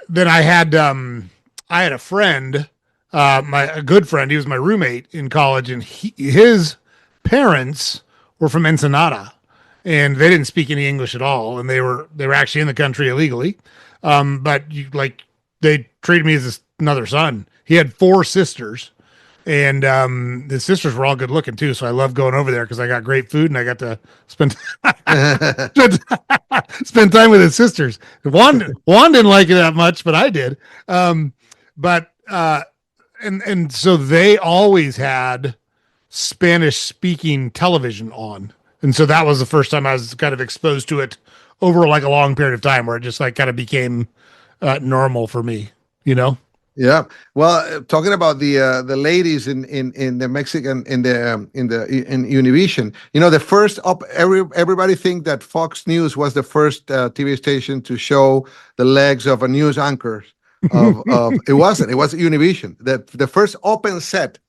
then I had a friend, a good friend. He was my roommate in college, and his parents were from Ensenada, and they didn't speak any English at all, and they were actually in the country illegally. But they treated me as another son. He had 4 sisters. And the sisters were all good looking too, so I love going over there because I got great food and I got to spend spend time with his sisters. Juan didn't like it that much, but I did. And so they always had Spanish speaking television on, and so that was the first time I was kind of exposed to it over like a long period of time, where it just like kind of became normal for me, Yeah, well, talking about the ladies in the Mexican in Univision, the first everybody think that Fox News was the first TV station to show the legs of a news anchor. It wasn't. It was Univision, the first open set.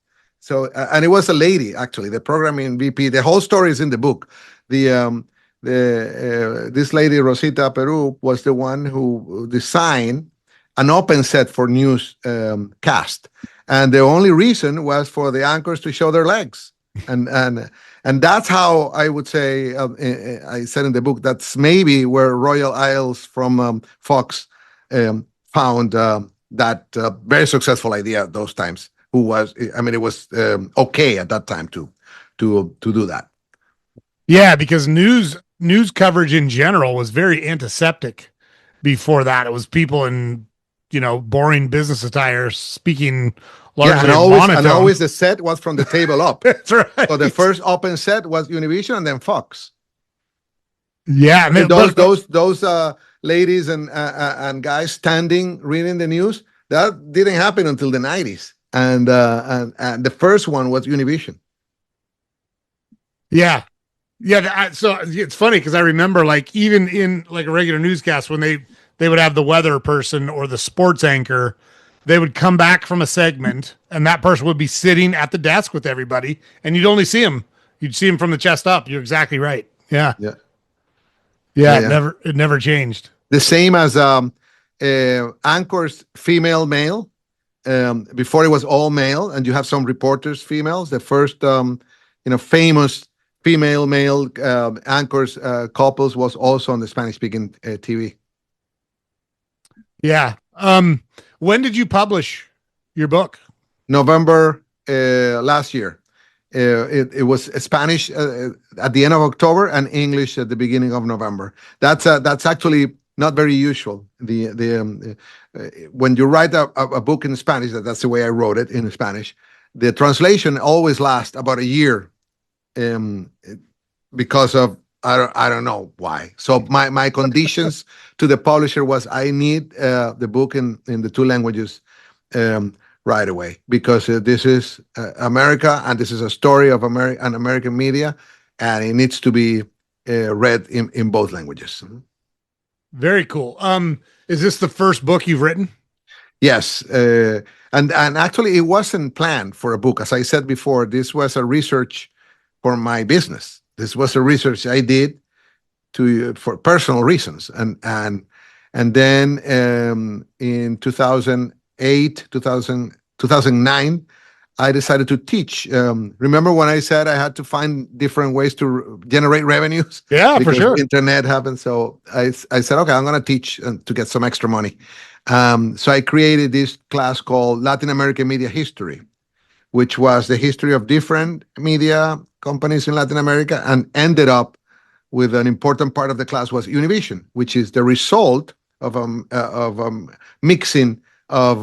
So and it was a lady actually, the programming VP. The whole story is in the book. The this lady Rosita Peru was the one who designed an open set for news cast, and the only reason was for the anchors to show their legs, and that's how I would say. I said in the book that's maybe where Royal Isles from Fox found that very successful idea at those times. I mean, it was okay at that time to do that. Yeah, because news coverage in general was very antiseptic before that. It was people in, boring business attire speaking largely and always the set was from the table up. That's right. So the first open set was Univision and then Fox. Yeah, and those ladies and guys standing reading the news, that didn't happen until the 90s. And the first one was Univision. Yeah. So it's funny because I remember, like, even in like a regular newscast, when they would have the weather person or the sports anchor, they would come back from a segment and that person would be sitting at the desk with everybody, and you'd only see him. You'd see him from the chest up. You're exactly right. Yeah. It never changed. The same as anchors, female, male. Before it was all male, and you have some reporters, females. The first, famous female male anchors couples was also on the Spanish-speaking TV. Yeah. When did you publish your book? November last year. It was Spanish at the end of October and English at the beginning of November. That's actually not very usual. When you write a book in Spanish, that's the way I wrote it in Spanish. The translation always lasts about a year, because of I don't know why. So my conditions to the publisher was I need the book in the two languages right away, because this is America, and this is a story of American media, and it needs to be read in both languages. Very cool. Is this the first book you've written? Yes. And actually, it wasn't planned for a book. As I said before, this was a research for my business. This was a research I did for personal reasons. And then in 2008, 2009, I decided to teach. Remember when I said I had to find different ways to generate revenues? Yeah, for sure. Internet happened. So I said, okay, I'm going to teach to get some extra money. So I created this class called Latin American Media History, which was the history of different media companies in Latin America, and ended up with an important part of the class was Univision, which is the result of mixing of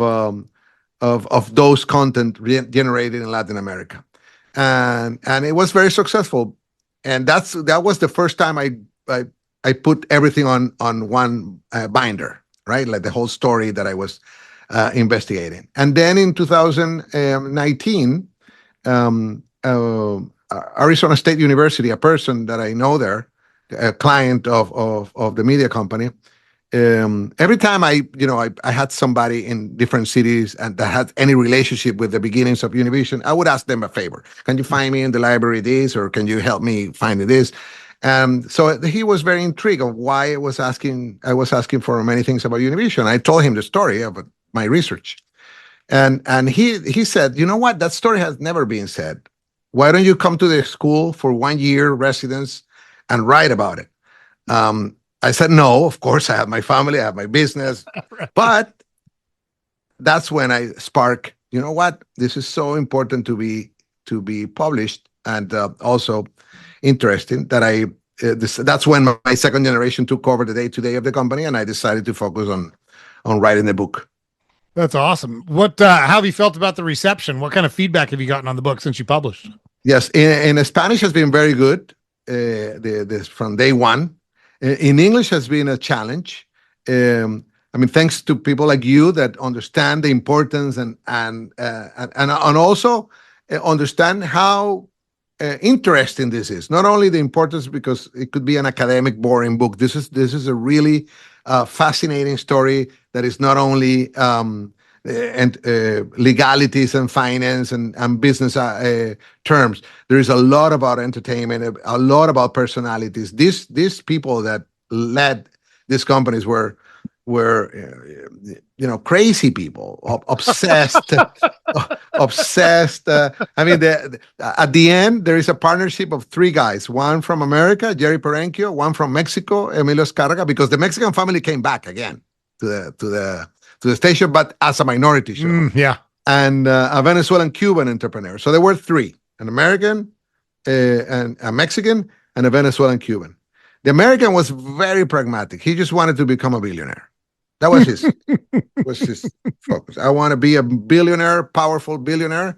those content generated in Latin America, and it was very successful. And that was the first time I put everything on one binder, right? Like the whole story that I was investigating. And then in 2019, Arizona State University, a person that I know there, a client of the media company. Every time I had somebody in different cities and that had any relationship with the beginnings of Univision, I would ask them a favor. Can you find me in the library this, or can you help me find this? So he was very intrigued of why I was asking for many things about Univision. I told him the story about my research. And he said, you know what? That story has never been said. Why don't you come to the school for 1 year residence and write about it? I said, no, of course, I have my family, I have my business. Right. But that's when I spark, you know what? This is so important to be published, and also interesting that that's when my second generation took over the day-to-day of the company, and I decided to focus on writing the book. That's awesome. How have you felt about the reception? What kind of feedback have you gotten on the book since you published? Yes, in Spanish has been very good. This from day one. In English has been a challenge. Thanks to people like you that understand the importance and also understand how interesting this is. Not only the importance because it could be an academic, boring book. This is a really fascinating story that is not only and legalities and finance and business terms. There is a lot about entertainment, a lot about personalities. These people that led these companies were crazy people, obsessed, obsessed. I mean, at the end, there is a partnership of three guys: one from America, Jerry Perenchio; one from Mexico, Emilio Escarga, because the Mexican family came back again to the station, but as a minority show. Yeah. And a Venezuelan Cuban entrepreneur. So there were three: an American, and a Mexican, and a Venezuelan Cuban. The American was very pragmatic. He just wanted to become a billionaire. That was his focus. I want to be a billionaire, powerful billionaire,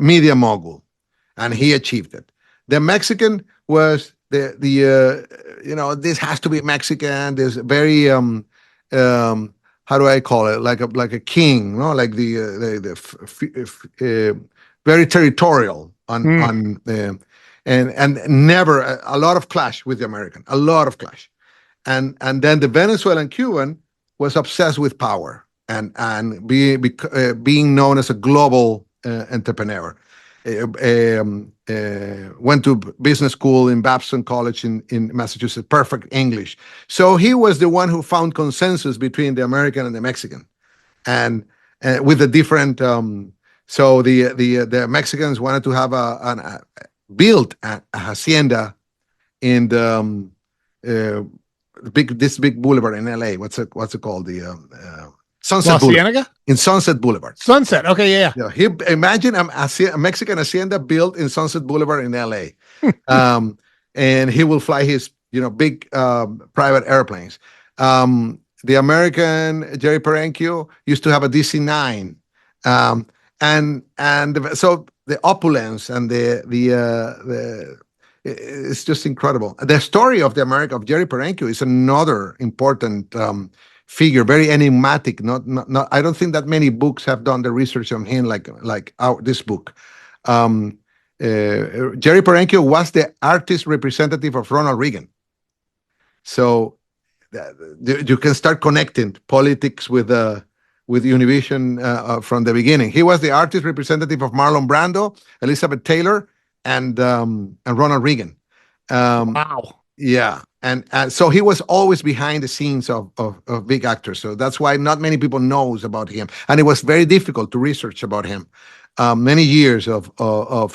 media mogul, and he achieved it. The Mexican was this has to be Mexican. This very how do I call it? Like a king, no? Like very territorial on and never a lot of clash with the American, a lot of clash, and then the Venezuelan Cuban was obsessed with power and being known as a global entrepreneur. Went to business school in Babson College in Massachusetts, perfect English. So he was the one who found consensus between the American and the Mexican, and with the different. So the Mexicans wanted to have build a hacienda in the this big boulevard in LA. What's it called? The Sunset La Boulevard. Cienega? In Sunset Boulevard. Sunset. Okay, yeah. Imagine a Mexican hacienda built in Sunset Boulevard in LA. And he will fly his big private airplanes. The American Jerry Perenchio used to have a DC-9. So the opulence and the it's just incredible. The story of Jerry Perenchio is another important figure, very enigmatic. Not. I don't think that many books have done the research on him like this book. Jerry Perenchio was the artist representative of Ronald Reagan. So you can start connecting politics with Univision from the beginning. He was the artist representative of Marlon Brando, Elizabeth Taylor, and Ronald Reagan. Wow. Yeah, and so he was always behind the scenes of big actors. So that's why not many people knows about him, and it was very difficult to research about him. Many years of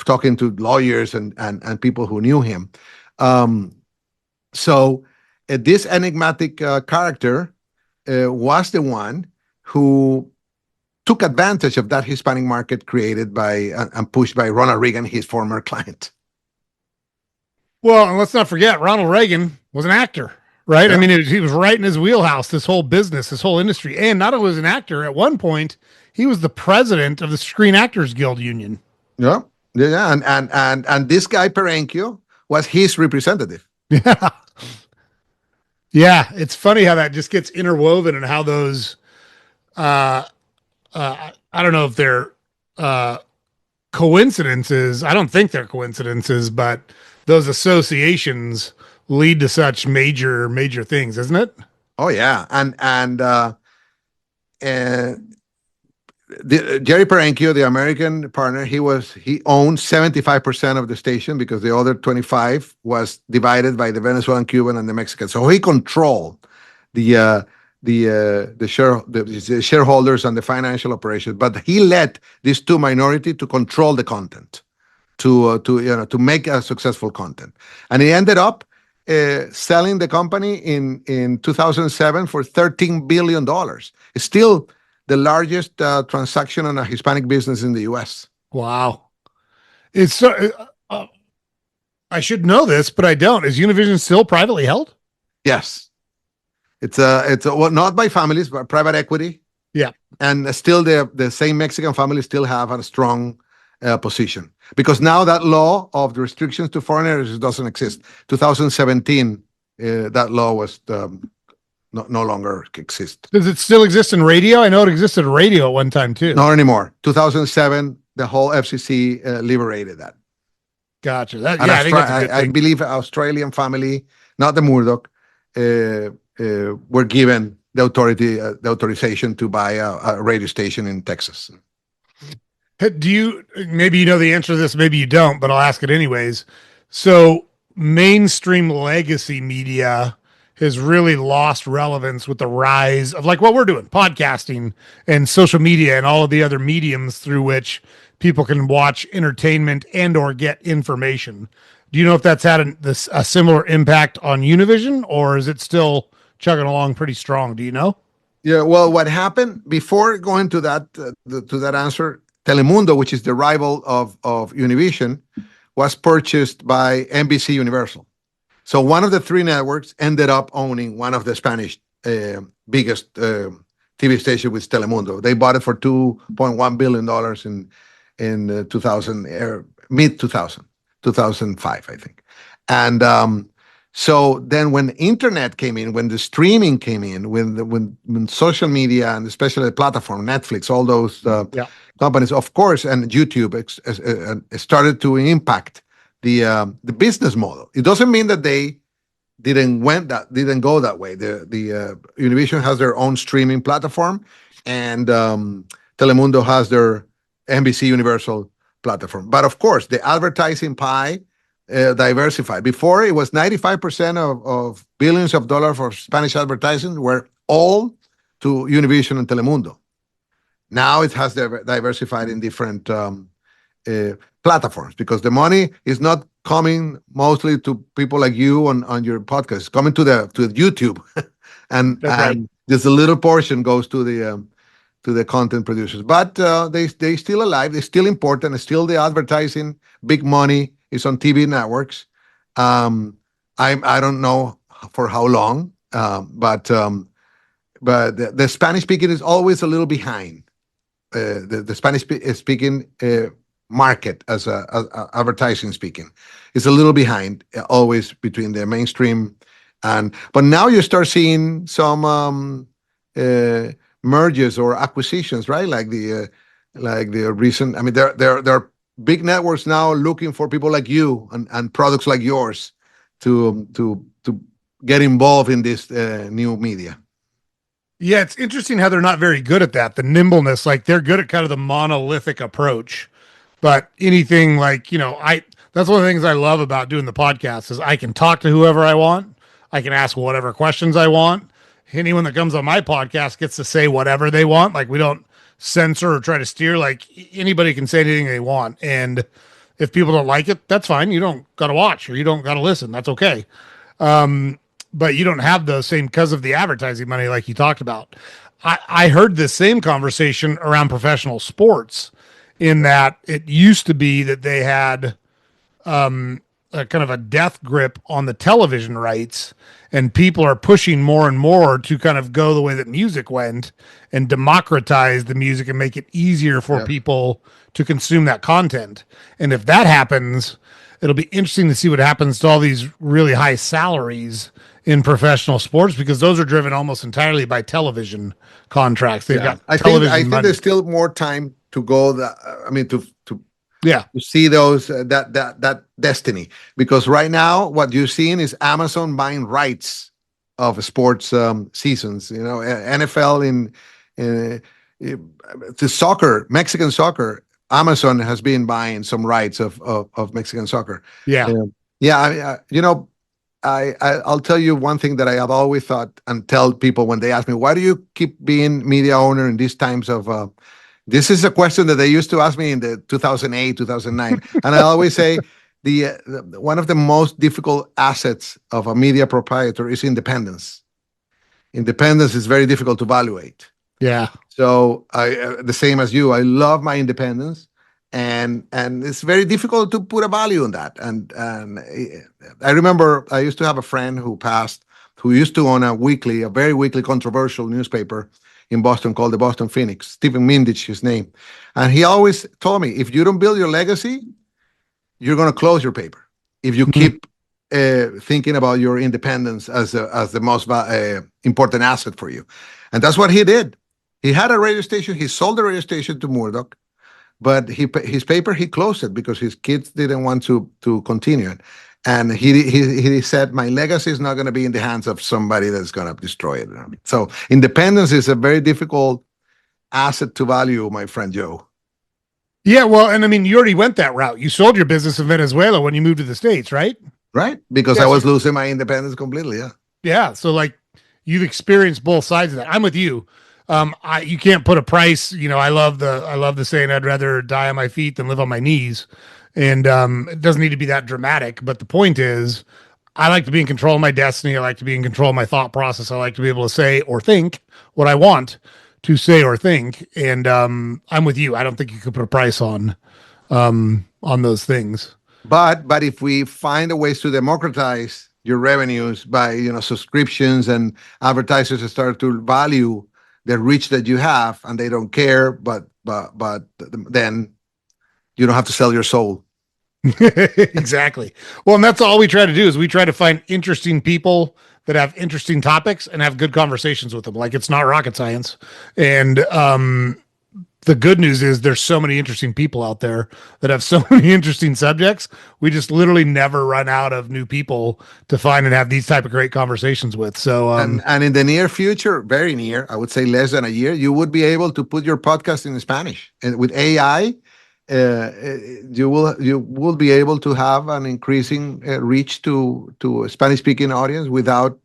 talking to lawyers and people who knew him. So this enigmatic character was the one who took advantage of that Hispanic market created by and pushed by Ronald Reagan, his former client. Well, and let's not forget, Ronald Reagan was an actor, right? Yeah. I mean, he was right in his wheelhouse, this whole business, this whole industry. And not only was an actor, at one point, he was the president of the Screen Actors Guild Union. Yeah. And this guy, Perenchio, was his representative. Yeah. Yeah, it's funny how that just gets interwoven and how those, I don't know if they're coincidences. I don't think they're coincidences, but those associations lead to such major things, isn't it? Oh yeah, and Jerry Perenchio, the American partner, he owned 75% of the station because the other 25 was divided by the Venezuelan, Cuban, and the Mexican. So he controlled the shareholders and the financial operations, but he led these two minority to control the content, to make a successful content, and he ended up selling the company in 2007 for $13 billion. It's still the largest transaction on a Hispanic business in the U.S. Wow, it's so. I should know this, but I don't. Is Univision still privately held? Yes. It's well, not by families, but private equity. Yeah, and still the same Mexican family still have a strong position because now that law of the restrictions to foreigners doesn't exist. 2017, that law was no longer exist. Does it still exist in radio? I know it existed in radio at one time too. Not anymore. 2007, the whole FCC liberated that. Gotcha. I believe Australian family, not the Murdoch, were given the authorization to buy a radio station in Texas. Do you, maybe you know the answer to this, maybe you don't, but I'll ask it anyways. So mainstream legacy media has really lost relevance with the rise of like what we're doing, podcasting and social media and all of the other mediums through which people can watch entertainment and or get information. Do you know if that's had a similar impact on Univision, or is it still chugging along pretty strong? Do you know? Yeah, well, what happened before going to that answer, Telemundo, which is the rival of Univision, was purchased by NBC Universal. So one of the three networks ended up owning one of the Spanish biggest TV station, with Telemundo. They bought it for $2.1 billion in 2000, mid 2005, I think. And so then when internet came in, when the streaming came in, when social media and especially the platform, Netflix, all those companies, of course, and YouTube started to impact the business model. It doesn't mean that they didn't go that way. The Univision has their own streaming platform, and Telemundo has their NBC Universal platform. But of course, the advertising pie diversified. Before, it was 95% of billions of dollars for Spanish advertising were all to Univision and Telemundo. Now it has diversified in different platforms, because the money is not coming mostly to people like you on your podcast. It's coming to YouTube, and just a little portion goes to the content producers. But they still alive. They're still important. It's still the advertising. Big money is on TV networks. I don't know for how long, but the Spanish speaking is always a little behind. The Spanish speaking market as advertising speaking is a little behind, always between the mainstream but now you start seeing some mergers or acquisitions, right? Like the recent. I mean, there are big networks now looking for people like you and products like yours to get involved in this new media. Yeah, it's interesting how they're not very good at that. The nimbleness, like they're good at kind of the monolithic approach, but anything like, that's one of the things I love about doing the podcast is I can talk to whoever I want. I can ask whatever questions I want. Anyone that comes on my podcast gets to say whatever they want. Like we don't censor or try to steer, like anybody can say anything they want. And if people don't like it, that's fine. You don't got to watch or you don't got to listen. That's okay. But you don't have the same because of the advertising money like you talked about. I heard this same conversation around professional sports, in that it used to be that they had a kind of a death grip on the television rights, and people are pushing more and more to kind of go the way that music went and democratize the music and make it easier for people to consume that content. And if that happens, it'll be interesting to see what happens to all these really high salaries in professional sports, because those are driven almost entirely by television contracts. They've got television. I think there's still more time to go. To see those that destiny, because right now what you're seeing is Amazon buying rights of sports seasons. NFL the soccer, Mexican soccer. Amazon has been buying some rights of Mexican soccer. I'll tell you one thing that I have always thought and tell people when they ask me, why do you keep being media owner in these times of this is a question that they used to ask me in the 2008, 2009. And I always say the one of the most difficult assets of a media proprietor is independence. Independence is very difficult to evaluate. Yeah. So the same as you, I love my independence, and it's very difficult to put a value on that. And I remember I used to have a friend who passed, who used to own a very weekly controversial newspaper in Boston called the Boston Phoenix. Stephen Mindich, his name. And he always told me, if you don't build your legacy, you're going to close your paper. If you keep thinking about your independence as the most important asset for you. And that's what he did. He had a radio station. He sold the radio station to Murdoch, but his paper, he closed it because his kids didn't want to continue it. And he said, my legacy is not going to be in the hands of somebody that's going to destroy it. So independence is a very difficult asset to value, my friend Joe. Yeah, well, and I mean, you already went that route. You sold your business in Venezuela when you moved to the States, right? Right, because I was losing my independence completely. Yeah. Yeah. So like you've experienced both sides of that. I'm with you. You can't put a price. I love the saying, I'd rather die on my feet than live on my knees. And it doesn't need to be that dramatic. But the point is, I like to be in control of my destiny. I like to be in control of my thought process. I like to be able to say or think what I want to say or think. And I'm with you. I don't think you could put a price on those things. But if we find a ways to democratize your revenues by subscriptions, and advertisers start to value the reach that you have, and they don't care, but then you don't have to sell your soul. Exactly. Well, and that's all we try to do is we try to find interesting people that have interesting topics and have good conversations with them. Like it's not rocket science. And the good news is there's so many interesting people out there that have so many interesting subjects. We just literally never run out of new people to find and have these type of great conversations with. So, and in the near future, very near, I would say less than a year, you would be able to put your podcast in Spanish, and with AI, you will be able to have an increasing reach to a Spanish speaking audience without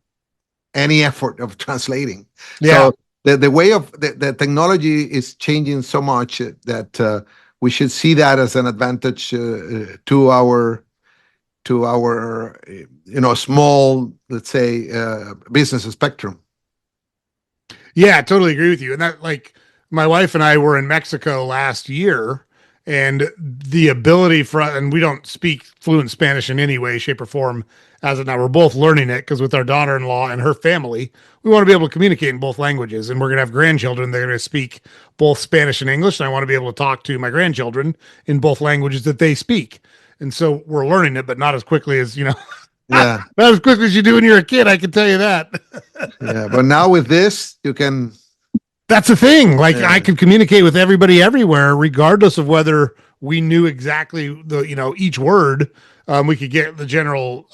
any effort of translating. yeah. So the way of the technology is changing so much that we should see that as an advantage to our small, let's say, business spectrum. Yeah, I totally agree with you. And that, like, my wife and I were in Mexico last year, and the ability for, and we don't speak fluent Spanish in any way, shape, or form as of now. We're both learning it because with our daughter in law and her family, we want to be able to communicate in both languages. And we're going to have grandchildren. They're going to speak both Spanish and English. And I want to be able to talk to my grandchildren in both languages that they speak. And so we're learning it, but not as quickly as, Yeah. not as quickly as you do when you're a kid. I can tell you that. Yeah. But now with this, you can. That's the thing. Like I could communicate with everybody everywhere, regardless of whether we knew exactly each word. We could get the general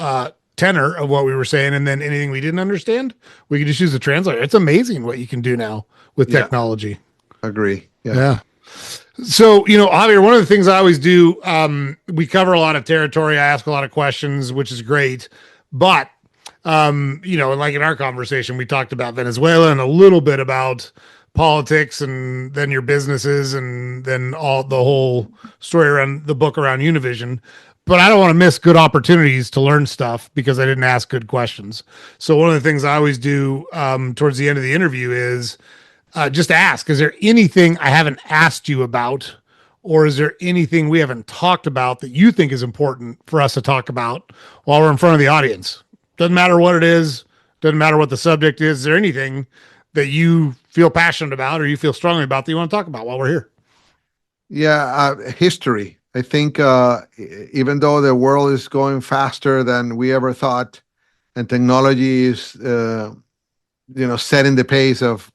tenor of what we were saying, and then anything we didn't understand, we could just use the translator. It's amazing what you can do now with technology. Agree. Yeah. So, Javier, one of the things I always do, we cover a lot of territory. I ask a lot of questions, which is great. But, like in our conversation, we talked about Venezuela and a little bit about politics and then your businesses and then all the whole story around the book around Univision. But I don't want to miss good opportunities to learn stuff because I didn't ask good questions. So one of the things I always do towards the end of the interview is just ask, is there anything I haven't asked you about, or is there anything we haven't talked about that you think is important for us to talk about while we're in front of the audience? Doesn't matter what it is. Doesn't matter what the subject is. Is there anything that you feel passionate about or you feel strongly about that you want to talk about while we're here? Yeah, history. I think even though the world is going faster than we ever thought, and technology is, setting the pace of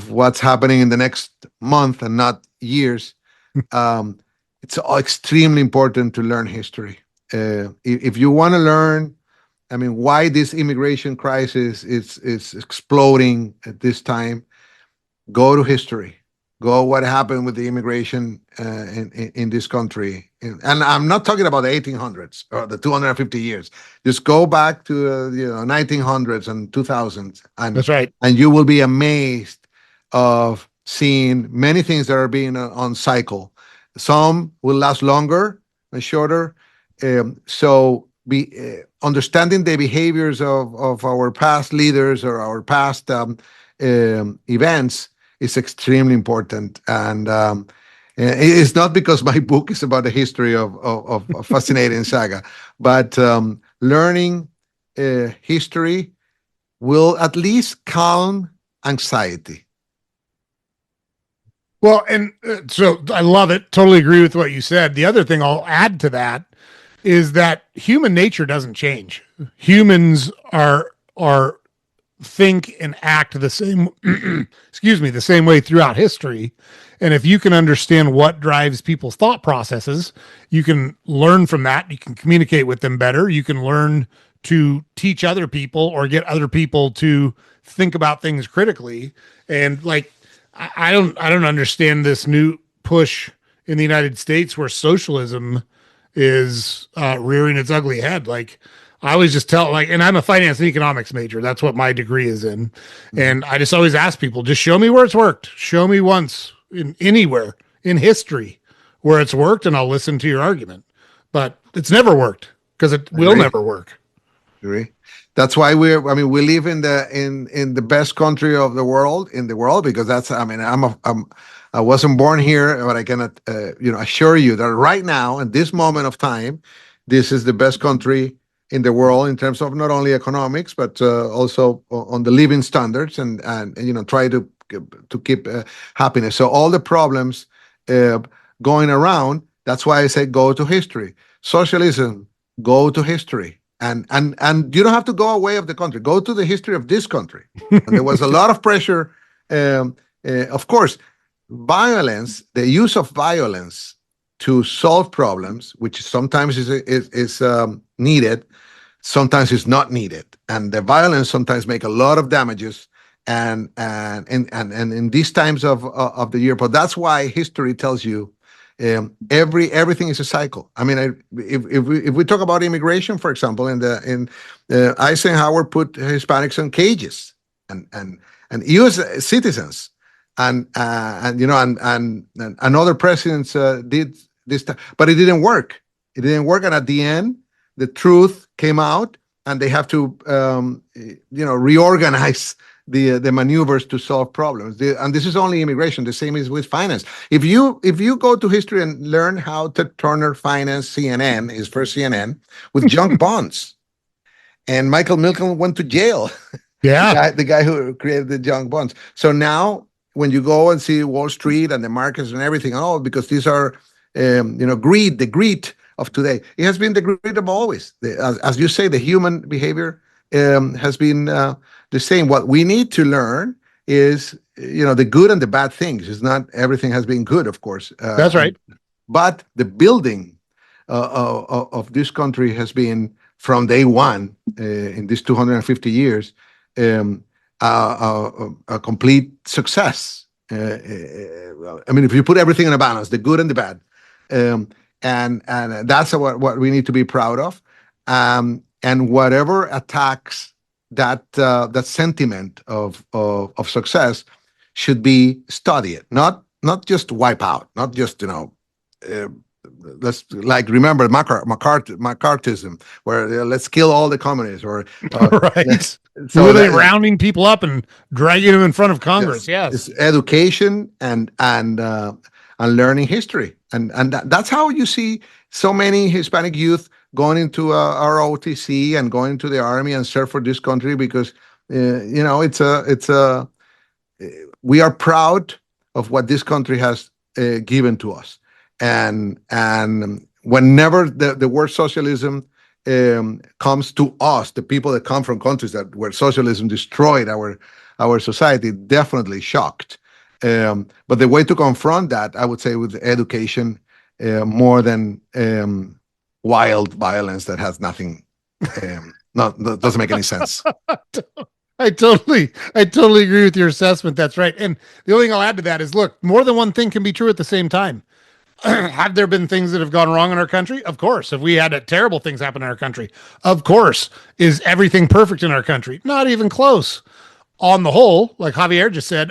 what's happening in the next month and not years, it's extremely important to learn history. If you want to learn, why this immigration crisis is exploding at this time, go to history. Go what happened with the immigration in this country. And I'm not talking about the 1800s or the 250 years. Just go back to the 1900s and 2000s. And that's right. And you will be amazed of seeing many things that are being on cycle. Some will last longer and shorter. So understanding the behaviors of our past leaders or our past events is extremely important. And it's not because my book is about the history of a fascinating saga, but learning history will at least calm anxiety. Well, and so I love it. Totally agree with what you said. The other thing I'll add to that is that human nature doesn't change. Humans are think and act the same excuse me, the same way throughout history. And if you can understand what drives people's thought processes, you can learn from that. You can communicate with them better. You can learn to teach other people or get other people to think about things critically. And like, I don't understand this new push in the United States where socialism is rearing its ugly head. Like, I always just tell, like, and I'm a finance and economics major. That's what my degree is in. And I just always ask people, just show me where it's worked. Show me once in anywhere in history where it's worked, and I'll listen to your argument. But it's never worked because it will never work. Agree. That's why we live in the best country of the world, because that's, I wasn't born here, but I cannot, assure you that right now, in this moment of time, this is the best country in the world in terms of not only economics, but also on the living standards and try to keep happiness. So all the problems going around, that's why I say go to history. Socialism, go to history. And you don't have to go away of the country. Go to the history of this country. And there was a lot of pressure. Of course, violence, the use of violence to solve problems, which sometimes is needed, sometimes is not needed, and the violence sometimes make a lot of damages. And in these times of the year, but that's why history tells you everything is a cycle. I mean, if we talk about immigration, for example, Eisenhower put Hispanics in cages and U.S. citizens, and other presidents did this, but it didn't work. It didn't work, and at the end, the truth came out, and they have to reorganize the maneuvers to solve problems. And this is only immigration. The same is with finance. If you go to history and learn how Ted Turner financed CNN, his first CNN, with junk bonds, and Michael Milken went to jail. Yeah, the guy who created the junk bonds. So now, when you go and see Wall Street and the markets and everything, because these are, greed, the greed of today. It has been the greed of always. As you say, the human behavior has been the same. What we need to learn is, the good and the bad things. It's not everything has been good, of course. that's right. But the building of this country has been, from day one, in these 250 years, a complete success. If you put everything in a balance, the good and the bad, and that's what we need to be proud of. And whatever attacks that sentiment of success should be studied, not just wipe out, not just let's remember McCarthyism, where let's kill all the communists, or right. So really rounding people up and dragging them in front of Congress. Yes. It's education and learning history, and that's how you see so many Hispanic youth going into ROTC and going to the army and serve for this country, because we are proud of what this country has given to us. And whenever the word socialism comes to us, the people that come from countries where socialism destroyed our society, definitely shocked. But the way to confront that, I would say, with education, more than wild violence that has nothing, that doesn't make any sense. I totally agree with your assessment. That's right. And the only thing I'll add to that is, look, more than one thing can be true at the same time. Have there been things that have gone wrong in our country? Of course. Have we had terrible things happen in our country? Of course. Is everything perfect in our country? Not even close. On the whole, like Javier just said,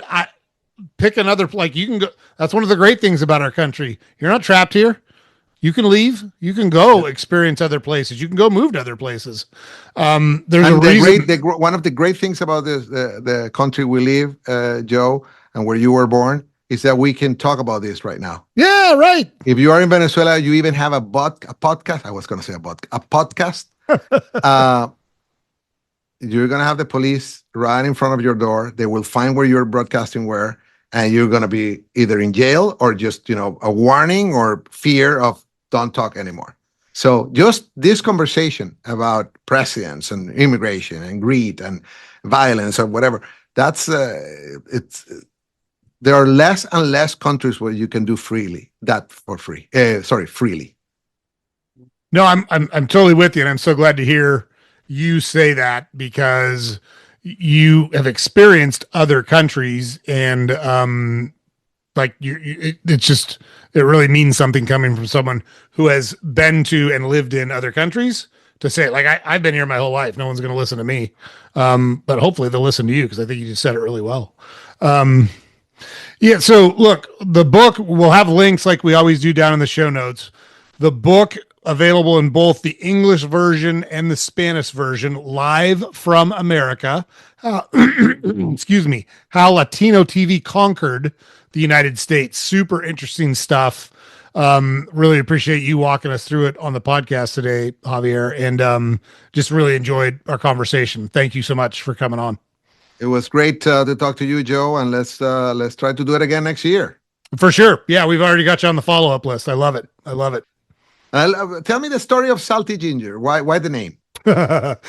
pick another, like, you can go. That's one of the great things about our country. You're not trapped here. You can leave. You can go experience other places. You can go move to other places. There's a reason. One of the great things about the country we live, Joe, and where you were born, is that we can talk about this right now. Yeah, right. If you are in Venezuela, you even have a podcast. I was going to say a podcast. You're going to have the police right in front of your door. They will find where you're broadcasting where, and you're going to be either in jail or just, a warning or fear of don't talk anymore. So just this conversation about presidents and immigration and greed and violence or whatever. That's it's there are less and less countries where you can do that for free. Freely. No, I'm totally with you, and I'm so glad to hear you say that because you have experienced other countries, and like it's just it really means something coming from someone who has been to and lived in other countries to say it. Like I've been here my whole life. No one's going to listen to me, but hopefully they'll listen to you because I think you just said it really well. Yeah. So look, the book, we'll have links like we always do down in the show notes. The book available in both the English version and the Spanish version, Live from America. Excuse me. How Latino TV Conquered the United States. Super interesting stuff. Really appreciate you walking us through it on the podcast today, Javier, and just really enjoyed our conversation. Thank you so much for coming on. It was great to talk to you, Joe, and let's try to do it again next year. For sure. Yeah, we've already got you on the follow-up list. I love it. I love it. Tell me the story of Salty Ginger. Why the name?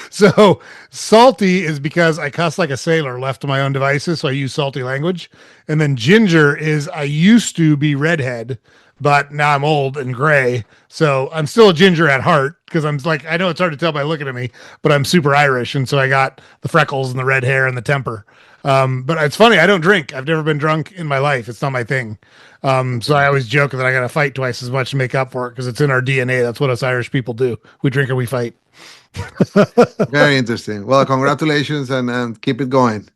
So salty is because I cuss like a sailor left to my own devices, so I use salty language. And then ginger is I used to be redhead, but now I'm old and gray. So I'm still a ginger at heart because I'm like, I know it's hard to tell by looking at me, but I'm super Irish. And so I got the freckles and the red hair and the temper. But it's funny, I don't drink. I've never been drunk in my life. It's not my thing. So I always joke that I got to fight twice as much to make up for it because it's in our DNA. That's what us Irish people do. We drink and we fight. Very interesting. Well, congratulations and keep it going.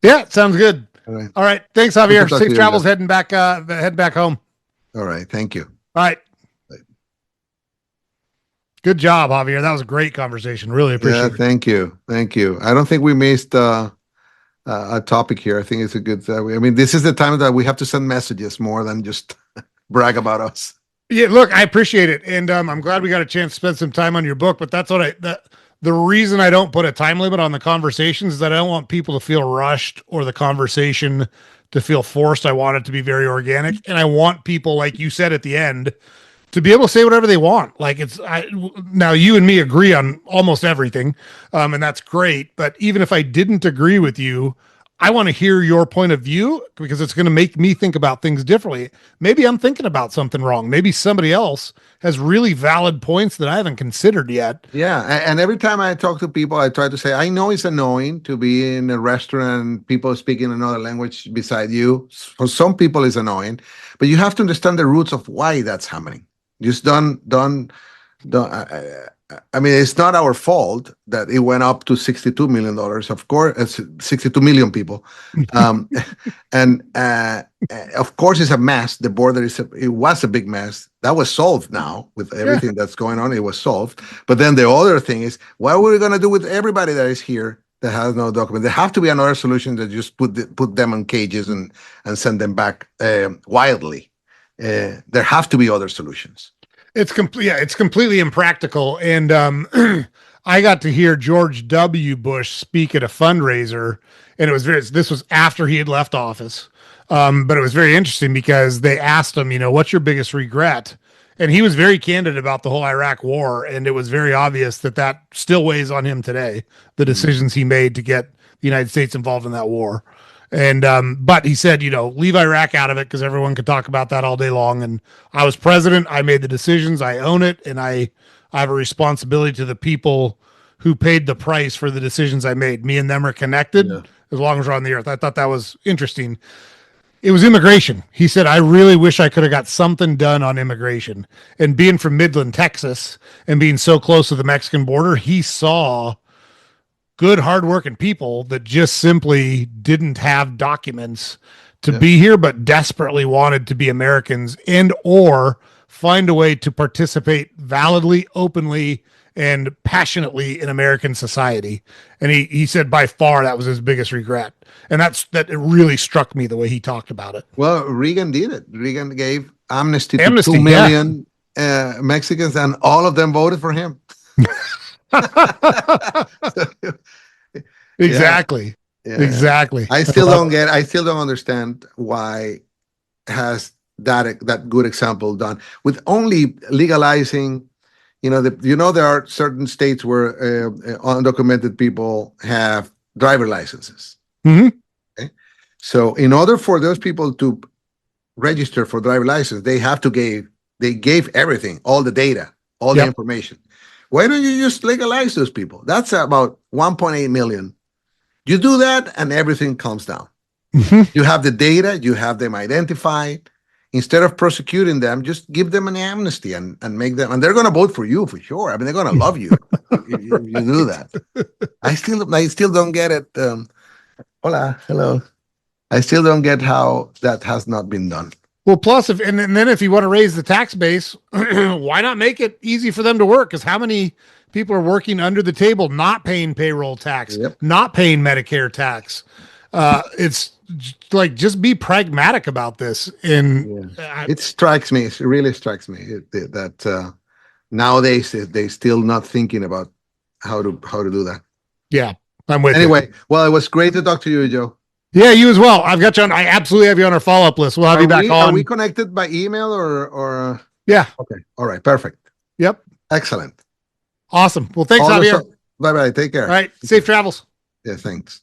Yeah, sounds good. All right. Thanks, Javier. Safe travels heading back home. All right. Thank you. All right. Good job, Javier. That was a great conversation. Really appreciate it. Thank you. Thank you. I don't think we missed a topic here. I think it's a good. I mean, this is the time that we have to send messages more than just brag about us. Yeah, look, I appreciate it, and I'm glad we got a chance to spend some time on your book. But that's what the reason I don't put a time limit on the conversations is that I don't want people to feel rushed or the conversation to feel forced. I want it to be very organic, and I want people, like you said at the end, to be able to say whatever they want. Like now you and me agree on almost everything, and that's great. But even if I didn't agree with you, I want to hear your point of view because it's going to make me think about things differently. Maybe I'm thinking about something wrong. Maybe somebody else has really valid points that I haven't considered yet. Yeah. And every time I talk to people, I try to say, I know it's annoying to be in a restaurant and people speaking another language beside you. For some people, it's annoying, but you have to understand the roots of why that's happening. Just don't. I mean, it's not our fault that it went up to $62 million. Of course, 62 million people, and of course, it's a mess. The border it was a big mess. That was solved now with everything that's going on. It was solved. But then the other thing is, what are we going to do with everybody that is here that has no document? There have to be another solution that just put them in cages and send them back wildly. There have to be other solutions. It's completely impractical. And I got to hear George W. Bush speak at a fundraiser, and this was after he had left office. But it was very interesting because they asked him, what's your biggest regret? And he was very candid about the whole Iraq war. And it was very obvious that still weighs on him today, the decisions he made to get the United States involved in that war. And but he said, leave Iraq out of it because everyone could talk about that all day long. And I was president. I made the decisions. I own it. And I have a responsibility to the people who paid the price for the decisions I made. Me and them are connected as long as we're on the earth. I thought that was interesting. It was immigration. He said, I really wish I could have got something done on immigration. And being from Midland, Texas, and being so close to the Mexican border, he saw good, hardworking people that just simply didn't have documents to be here, but desperately wanted to be Americans and or find a way to participate validly, openly, and passionately in American society. And he said by far that was his biggest regret. And that it really struck me the way he talked about it. Well, Reagan did it. Reagan gave amnesty to 2 million Mexicans, and all of them voted for him. Exactly. Exactly. I still don't understand why has that good example done with only legalizing. There are certain states where undocumented people have driver licenses. Hmm. Okay? So in order for those people to register for driver license, they gave everything, all the data, all the information. Why don't you just legalize those people? That's about 1.8 million. You do that and everything calms down. You have the data, you have them identified. Instead of prosecuting them, just give them an amnesty and make them, and they're going to vote for you for sure. I mean, they're going to love you if you do that. I still don't get it. Hola, hello. I still don't get how that has not been done. Well, plus, and then if you want to raise the tax base, why not make it easy for them to work? Because how many people are working under the table, not paying payroll tax, not paying Medicare tax? It's like, just be pragmatic about this. And it strikes me, it really strikes me that nowadays they still not thinking about how to do that. Yeah, I'm with you. Anyway, well, it was great to talk to you, Joe. Yeah, you as well. I've got you on. I absolutely have you on our follow-up list. We'll have you back on. Are we connected by email or? Yeah. Okay. All right. Perfect. Yep. Excellent. Awesome. Well, thanks, Javier. Bye-bye. Take care. All right. Safe travels. Yeah, thanks.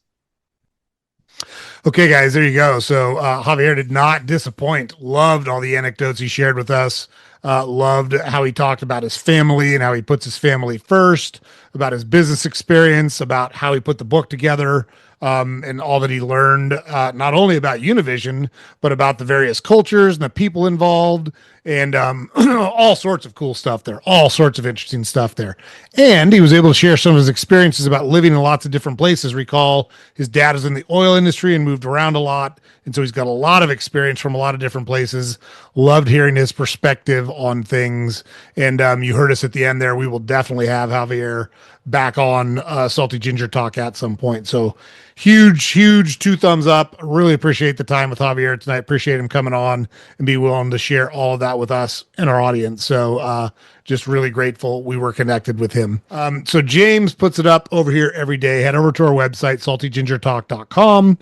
Okay, guys, there you go. So Javier did not disappoint. Loved all the anecdotes he shared with us. Loved how he talked about his family and how he puts his family first, about his business experience, about how he put the book together, and all that he learned, not only about Univision, but about the various cultures and the people involved, and all sorts of cool stuff there, all sorts of interesting stuff there. And he was able to share some of his experiences about living in lots of different places. Recall his dad was in the oil industry and moved around a lot. And so he's got a lot of experience from a lot of different places. Loved hearing his perspective on things. And you heard us at the end there. We will definitely have Javier back on Salty Ginger Talk at some point. So huge 2 thumbs up. Really appreciate the time with Javier tonight. Appreciate him coming on and be willing to share all of that with us and our audience. So just really grateful we were connected with him. So James puts it up over here every day. Head over to our website, saltygingertalk.com.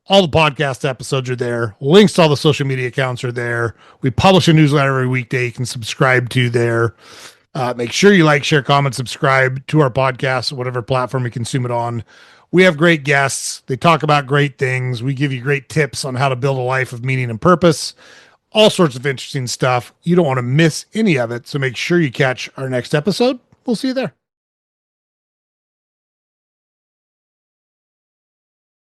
All the podcast episodes are there. Links to all the social media accounts are there. We publish a newsletter every weekday you can subscribe to there. Make sure you like, share, comment, subscribe to our podcast, whatever platform you consume it on. We have great guests. They talk about great things. We give you great tips on how to build a life of meaning and purpose. All sorts of interesting stuff. You don't want to miss any of it. So make sure you catch our next episode. We'll see you there.